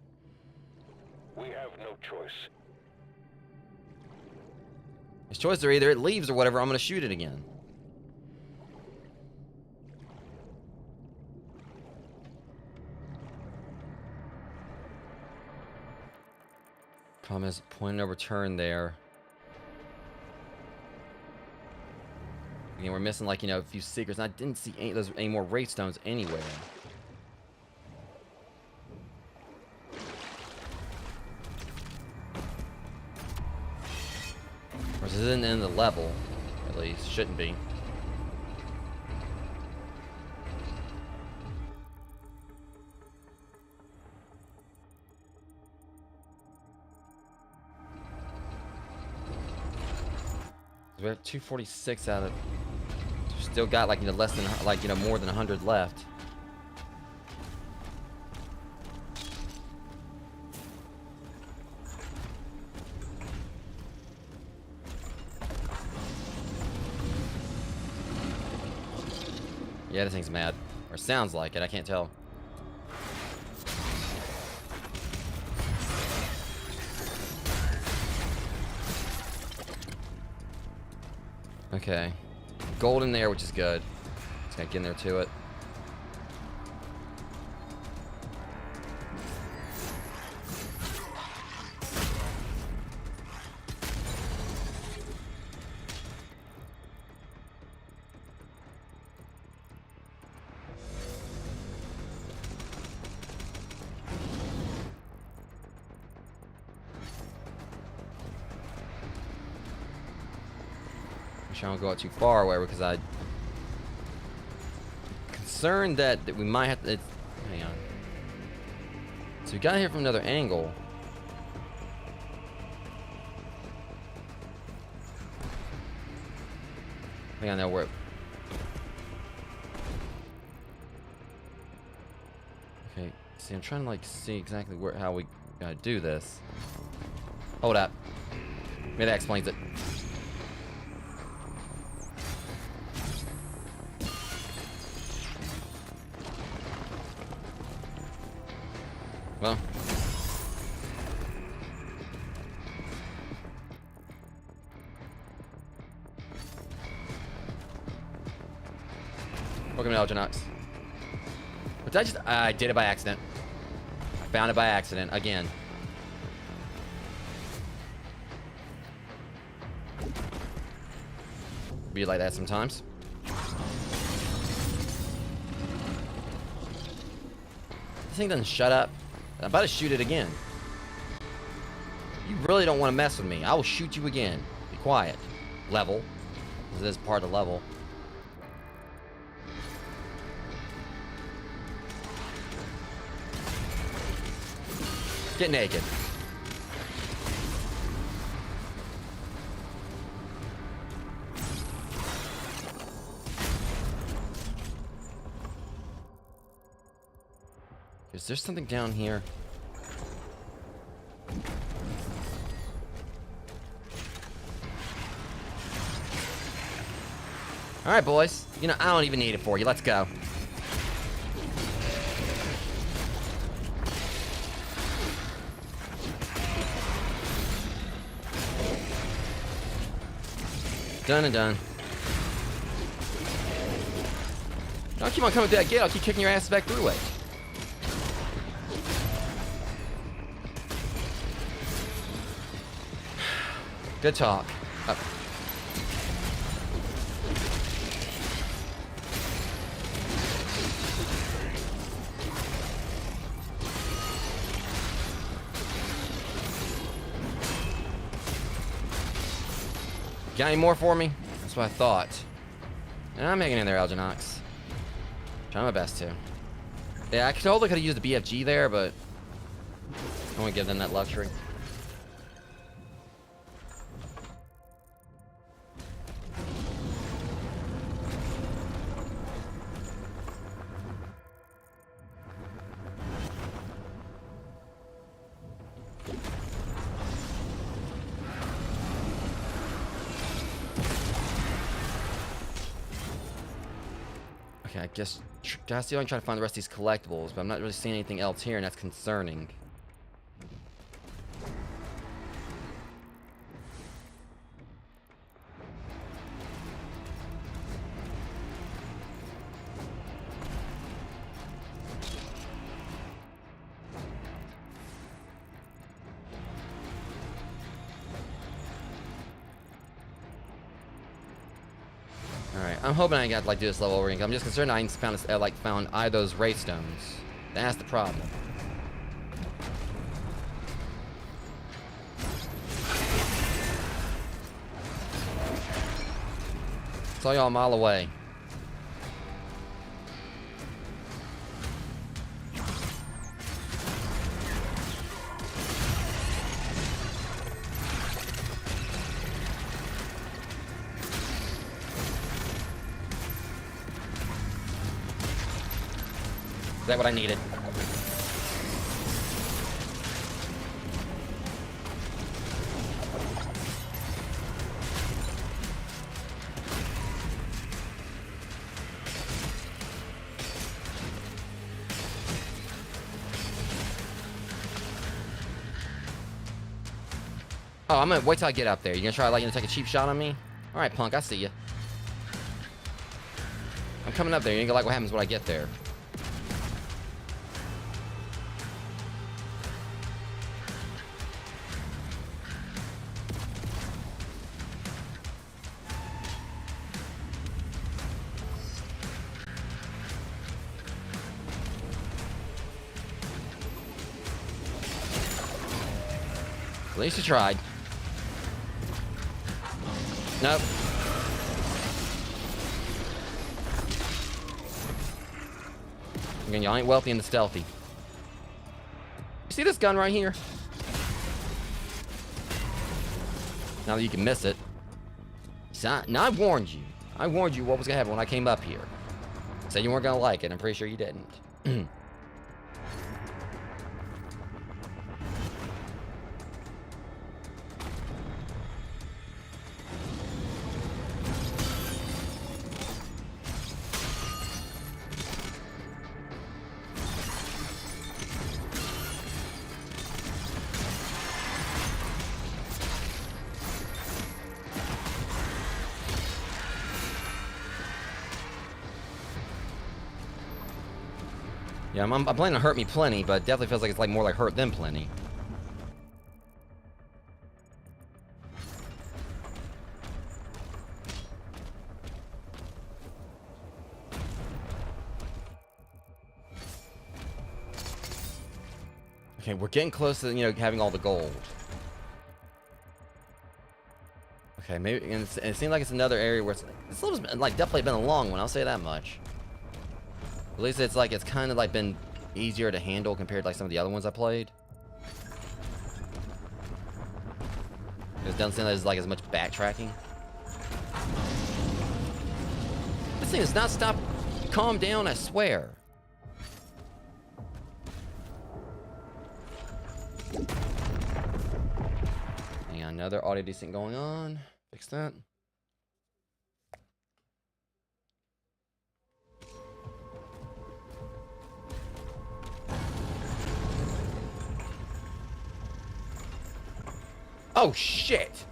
We have no choice. His choices are either it leaves or whatever, I'm gonna shoot it again. Problem is, point no return there. Again, we're missing, like, you know, a few secrets. And I didn't see any more wraith stones anywhere. Of course, this isn't in the level, at least. Shouldn't be. We're at 246 out of... Still got, like, you know, less than, like, you know, more than 100 left. Yeah, this thing's mad. Or sounds like it, I can't tell. Okay. Gold in there, which is good. Just gotta get in there to it. I don't go out too far away because I'm concerned that we might have to. Hang on. So we got here from another angle. Hang on, now where? Okay. See, I'm trying to like see exactly how we gotta do this. Hold up. Maybe that explains it. Well. Welcome to Elginox. But I did it by accident. I found it by accident again. Be like that sometimes. This thing doesn't shut up. I'm about to shoot it again. You really don't want to mess with me. I will shoot you again. Be quiet. Level. This is part of the level. Get naked. Is there something down here? All right, boys. You know, I don't even need it for you. Let's go. Done and done. Don't keep on coming through that gate. I'll keep kicking your ass back through it. Good talk. Up. Got any more for me? That's what I thought. And I'm hanging in there, Algenox. Trying my best to. Yeah, I totally could have used the BFG there, but I won't give them that luxury. Okay, I guess gotta see if I can try to find the rest of these collectibles, but I'm not really seeing anything else here, and that's concerning. Alright, I'm hoping I got to do this level over again. I'm just concerned I ain't found found either of those ray stones. That's the problem. Saw y'all a mile away. Is that what I needed? Oh, I'm gonna wait till I get up there. You gonna try to take a cheap shot on me? All right, punk, I see you. I'm coming up there. You ain't gonna like what happens when I get there. At least you tried. Nope. Again, y'all ain't wealthy and stealthy. You see this gun right here? Now that you can miss it. Now I warned you. I warned you what was gonna happen when I came up here. Said you weren't gonna like it. I'm pretty sure you didn't. Yeah, I'm planning to hurt me plenty, but it definitely feels like it's more like hurt than plenty. Okay, we're getting close to, having all the gold. Okay, maybe, and it seems like it's another area where it's definitely been a long one, I'll say that much. At least it's kind of been easier to handle compared to some of the other ones I played. It doesn't seem like there's as much backtracking. This thing does not stop. Calm down, I swear. Hang on, another audio desync going on. Fix that. Oh, shit.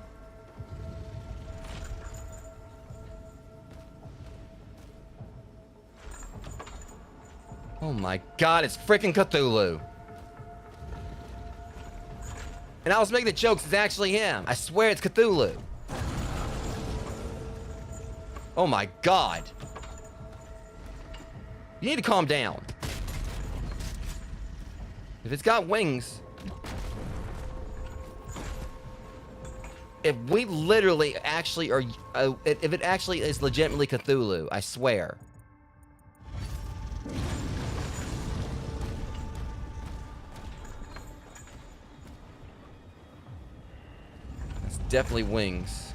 Oh my god, it's freaking Cthulhu. And I was making the jokes, it's actually him. I swear it's Cthulhu. Oh my god. You need to calm down. If it's got wings... If we literally actually are... if it actually is legitimately Cthulhu, I swear. It's definitely wings.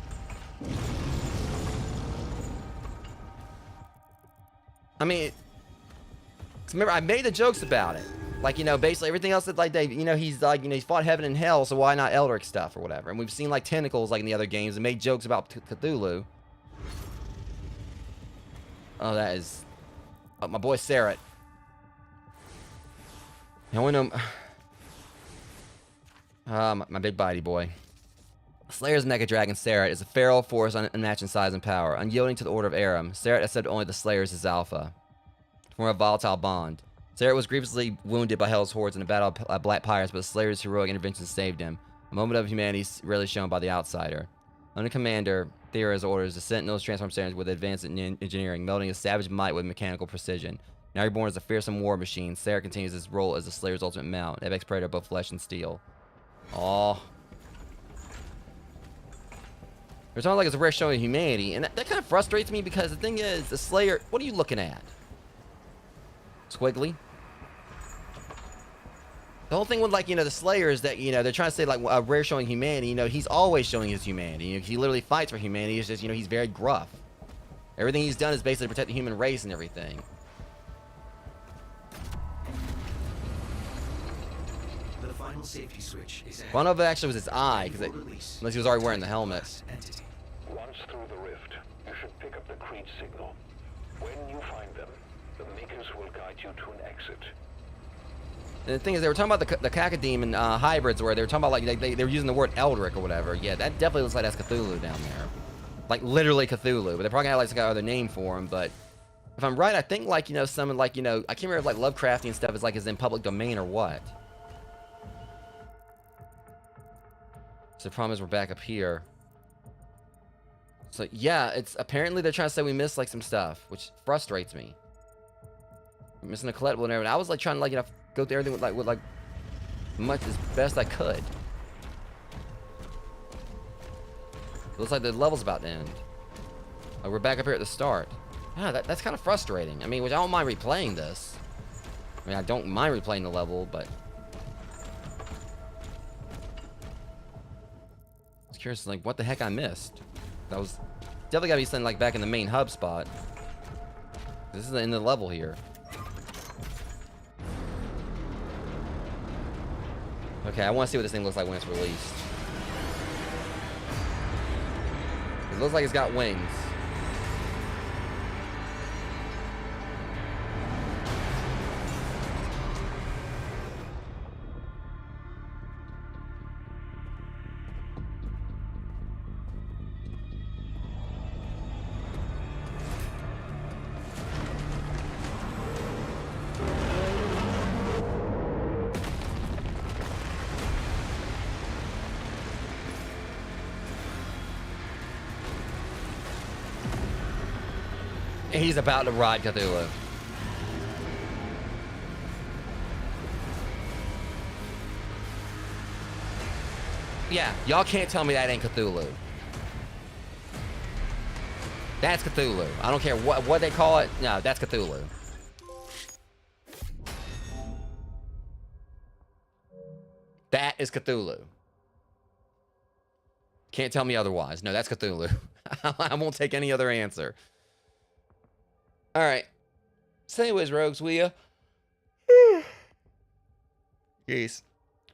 I mean... 'cause remember, I made the jokes about it. Like, you know, basically everything else that, like, they, you know, he's like, you know, he's fought heaven and hell, so why not Eldritch stuff or whatever? And we've seen, like, tentacles, like, in the other games and made jokes about Cthulhu. Oh, that is... Oh, my boy Sarah. I want to... my big body boy. Slayer's Mecha Dragon Sarah is a feral force unmatched in size and power. Unyielding to the Order of Aram, Sarah accepted only the Slayers as alpha. Form a volatile bond. Sarah was grievously wounded by Hell's hordes in a battle of Black Pirates, but the Slayer's heroic intervention saved him. A moment of humanity rarely shown by the outsider. Under Commander Thera's orders, the Sentinels transform Sarah with advanced engineering, melding his savage might with mechanical precision. Now reborn as a fearsome war machine, Sarah continues his role as the Slayer's ultimate mount, an apex predator of both flesh and steel. Aww. They're talking like it's a rare showing of humanity, and that kind of frustrates me because the thing is, the Slayer... What are you looking at? Squiggly? The whole thing with, like, you know, the Slayer is that, you know, they're trying to say, like, a rare showing humanity. You know, he's always showing his humanity. You know, he literally fights for humanity. It's just, you know, he's very gruff. Everything he's done is basically to protect the human race and everything. The final safety switch is One of it actually was his eye, because unless he was already wearing the helmet. Once through the rift, you should pick up the Creed signal. When you find them, the Makers will guide you to an exit. And the thing is, they were talking about the Cacodemon hybrids, where they were talking about, like, they were using the word Eldritch or whatever. Yeah, that definitely looks like that's Cthulhu down there. Like, literally Cthulhu. But they probably had, like, some other name for him. But if I'm right, I think, like, you know, some, like, you know, I can't remember if, like, Lovecraftian stuff is, like, is in public domain or what. So the problem is we're back up here. So, yeah, it's apparently they're trying to say we missed, like, some stuff, which frustrates me. We're missing a collectible and everything. I was, like, trying to, like, you know, go through everything with like much as best I could. Looks like the level's about to end. Like, we're back up here at the start. Yeah, that's kind of frustrating. I mean, which I don't mind replaying this. I mean, I don't mind replaying the level, but... I was curious, like, what the heck I missed. That was... Definitely gotta be something, like, back in the main hub spot. This is the end of the level here. Okay, I want to see what this thing looks like when it's released. It looks like it's got wings. He's about to ride Cthulhu. Yeah, y'all can't tell me that ain't Cthulhu. That's Cthulhu. I don't care what they call it. No, that's Cthulhu. That is Cthulhu. Can't tell me otherwise. No, that's Cthulhu. I won't take any other answer. Alright. So anyways, rogues, we Jeez.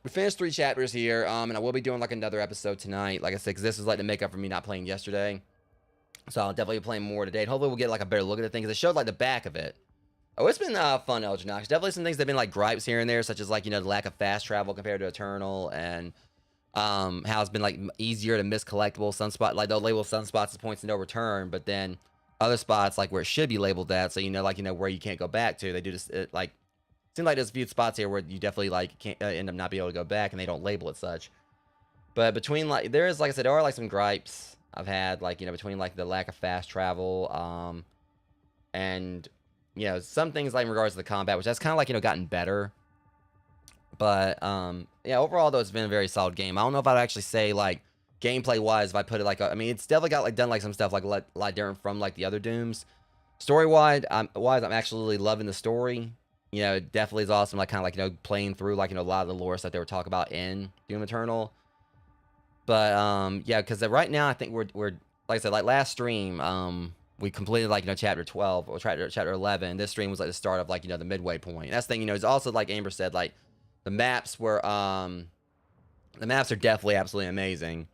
We finished 3 chapters here, and I will be doing like another episode tonight. Like I said, because this is like to make up for me not playing yesterday. So I'll definitely be playing more today. And hopefully we'll get like a better look at the thing, because it showed like the back of it. Oh, it's been fun, Elginox. Definitely some things that have been like gripes here and there, such as like, you know, the lack of fast travel compared to Eternal, and How it's been like easier to miss collectibles. Some spot like they'll label some spots as points of no return, but then other spots like where it should be labeled at, so where you can't go back to. They do this like seems like there's a few spots here where you definitely like can't end up not be able to go back, and they don't label it such. But between like there is, like I said, there are like some gripes I've had, like between like the lack of fast travel, and some things like in regards to the combat, which that's kind of like gotten better. But yeah, overall though, it's been a very solid game. I don't know if I'd actually say like gameplay wise, if I put it like I mean, it's definitely got like done like some stuff like a lot different from like the other Dooms. Story wise, I'm actually loving the story. It definitely is awesome. Like kind of like playing through like a lot of the lore stuff they were talking about in Doom Eternal. But yeah, because right now I think we're like I said, like last stream, we completed like chapter 12 or chapter 11. This stream was like the start of like the midway point. And that's the thing, it's also like Amber said, like the maps were the maps are definitely absolutely amazing.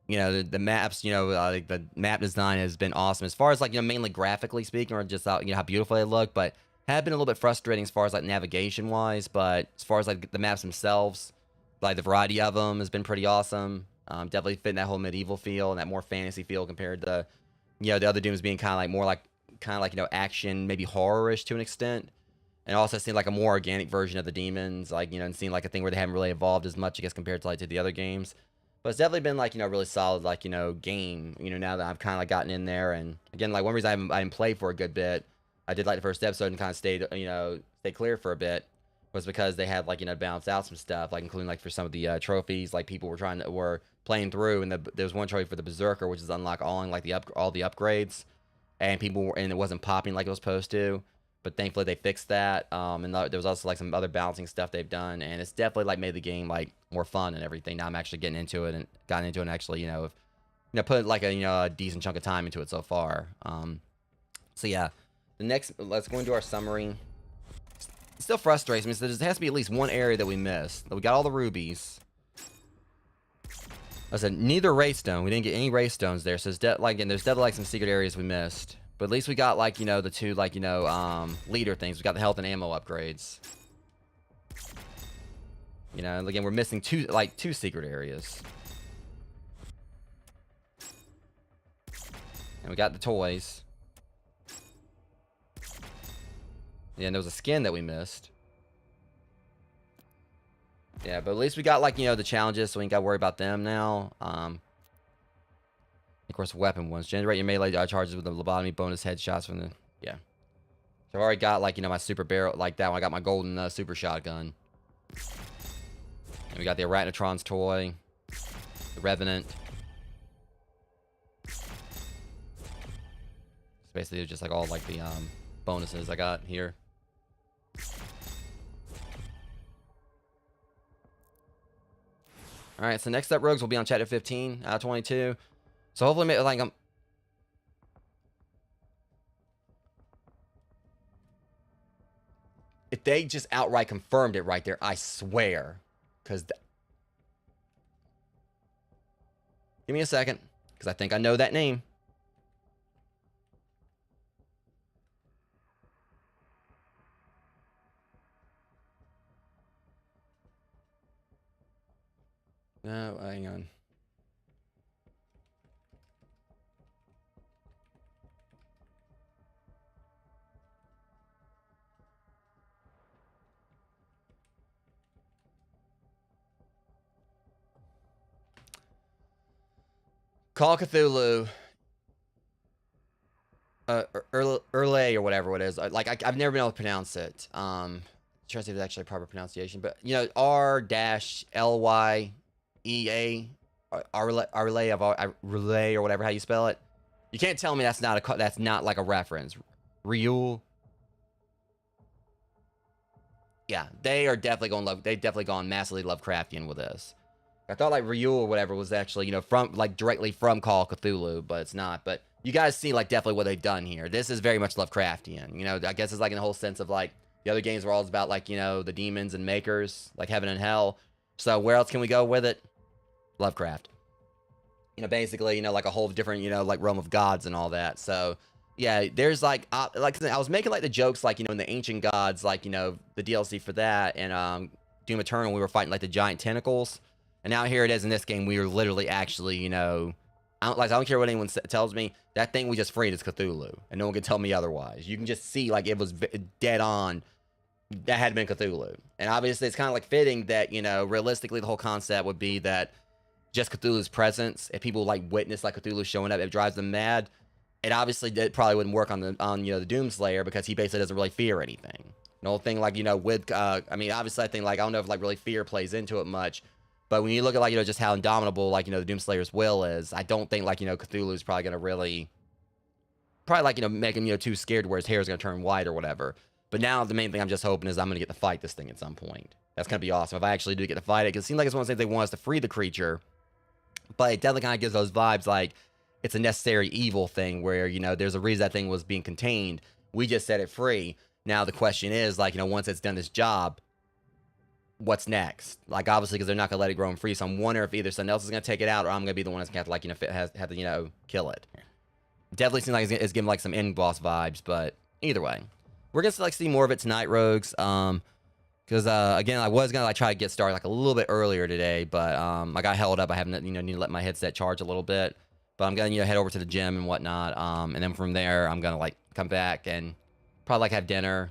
The maps, like the map design has been awesome as far as like mainly graphically speaking, or just how how beautiful they look, but have been a little bit frustrating as far as like navigation wise. But as far as like the maps themselves, like the variety of them has been pretty awesome. Definitely fitting that whole medieval feel and that more fantasy feel compared to the other Dooms being kind of like more like action, maybe horror-ish to an extent. And also seemed like a more organic version of the demons, like and seemed like a thing where they haven't really evolved as much, I guess, compared to like to the other games. But it's definitely been like really solid like game. Now that I've kind of like gotten in there, and again, like one reason I haven't played for a good bit, I did like the first episode and kind of stayed stay clear for a bit, was because they had like balance out some stuff, like including like for some of the trophies, like people were playing through, and there was one trophy for the Berserker, which is unlock all in like all the upgrades, and and it wasn't popping like it was supposed to. But thankfully they fixed that. And there was also like some other balancing stuff they've done, and it's definitely like made the game like more fun and everything. Now I'm actually getting into it and gotten into it and actually put like a decent chunk of time into it so far. So yeah, let's go into our summary. It still frustrates me. So there has to be at least one area that we missed. We got all the rubies. I said neither Raystone. We didn't get any Raystones there. So there's definitely like some secret areas we missed. But at least we got like the two like leader things. We got the health and ammo upgrades. And again, we're missing two secret areas. And we got the toys. Yeah, and there was a skin that we missed. Yeah, but at least we got like the challenges, so we ain't got to worry about them now. Of course, weapon ones. Generate your melee charges with the lobotomy bonus headshots from the... Yeah. So I've already got, like, my super barrel, like that one. I got my golden super shotgun. And we got the Arachnotron's toy. The Revenant. It's basically just, like, all, like, the bonuses I got here. Alright, so next up, Rogues, will be on Chapter 15 out of 22. So hopefully, like, if they just outright confirmed it right there, I swear. Because... Give me a second. Because I think I know that name. No, hang on. Call Cthulhu, Urlay or whatever it is. Like I've never been able to pronounce it. Trying to see if it's actually a proper pronunciation, but R-L-Y-E-A, relay or whatever how you spell it. You can't tell me that's not like a reference. Ryul. Yeah, they are definitely gone massively Lovecraftian with this. I thought like Ryul or whatever was actually, from like directly from Call of Cthulhu, but it's not. But you guys see like definitely what they've done here. This is very much Lovecraftian. I guess it's like in the whole sense of like the other games were all about like, the demons and makers, like heaven and hell. So where else can we go with it? Lovecraft. Basically, like a whole different, like realm of gods and all that. So yeah, there's like I was making like the jokes like, in the Ancient Gods, like, the DLC for that and Doom Eternal, we were fighting like the giant tentacles. And now here it is in this game. We are literally actually, you know, I don't care what anyone tells me. That thing we just freed is Cthulhu, and no one can tell me otherwise. You can just see like it was dead on. That had been Cthulhu, and obviously it's kind of like fitting that, you know, realistically the whole concept would be that just Cthulhu's presence, if people like witness like Cthulhu showing up, it drives them mad. It obviously probably wouldn't work on you know, the Doomslayer, because he basically doesn't really fear anything. The whole thing, like, you know, with I mean, obviously I think, like, I don't know if like really fear plays into it much. But when you look at, like, you know, just how indomitable, like, you know, the Doomslayer's will is, I don't think, like, you know, Cthulhu's probably going to really, like, you know, make him, you know, too scared where his hair is going to turn white or whatever. But now the main thing I'm just hoping is I'm going to get to fight this thing at some point. That's going to be awesome if I actually do get to fight it. Because it seems like it's one of those things they want us to free the creature. But it definitely kind of gives those vibes like it's a necessary evil thing where, you know, there's a reason that thing was being contained. We just set it free. Now the question is, like, you know, once it's done this job, what's next? Like, obviously, because they're not gonna let it grow and free. So I'm wondering if either someone else is gonna take it out, or I'm gonna be the one that's gonna have to, like, you know, have to, you know, kill it. Definitely seems like it's giving like some end boss vibes, but either way, we're gonna like see more of it tonight, Rogues. Because again, I was gonna like try to get started like a little bit earlier today, but I got held up. I haven't, you know, need to let my headset charge a little bit. But I'm gonna, you know, head over to the gym and whatnot. And then from there, I'm gonna like come back and probably like have dinner.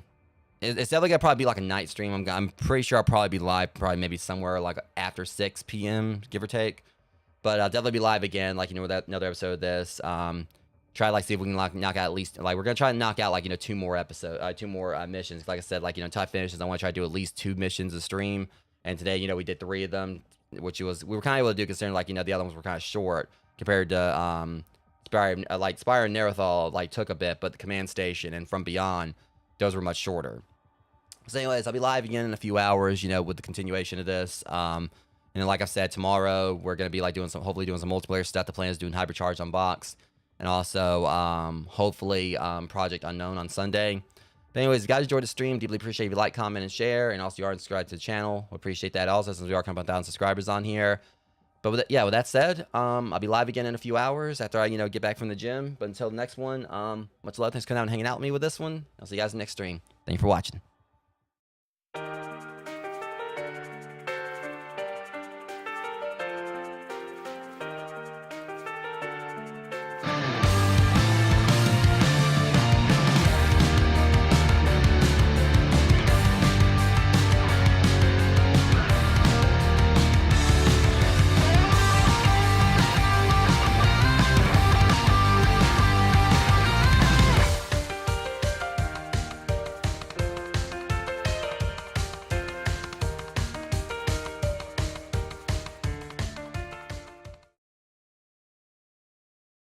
It's definitely gonna probably be like a night stream. I'm pretty sure I'll probably be live, probably maybe somewhere like after 6 p.m. give or take. But I'll definitely be live again, like, you know, with another episode of this. Try to like see if we can like knock out at least, like, we're gonna try to knock out like, you know, two more missions. Like I said, like, you know, until I finishes, I want to try to do at least 2 missions a stream. And today, you know, we did 3 of them, which we were kind of able to do considering, like, you know, the other ones were kind of short compared to Spire and Nerothal like took a bit, but the command station and From Beyond, those were much shorter. So anyways, I'll be live again in a few hours, you know, with the continuation of this. And then, like I said, tomorrow we're gonna be like hopefully doing some multiplayer stuff. The plan is doing Hypercharge Unbox, and also hopefully Project Unknown on Sunday. But anyways, if you guys enjoyed the stream, deeply appreciate if you like, comment, and share. And also, you are subscribed to the channel. We appreciate that also, since we are coming up 1,000 subscribers on here. But with that said, I'll be live again in a few hours after I, you know, get back from the gym. But until the next one, much love. Thanks for coming out and hanging out with me with this one. I'll see you guys in the next stream. Thank you for watching.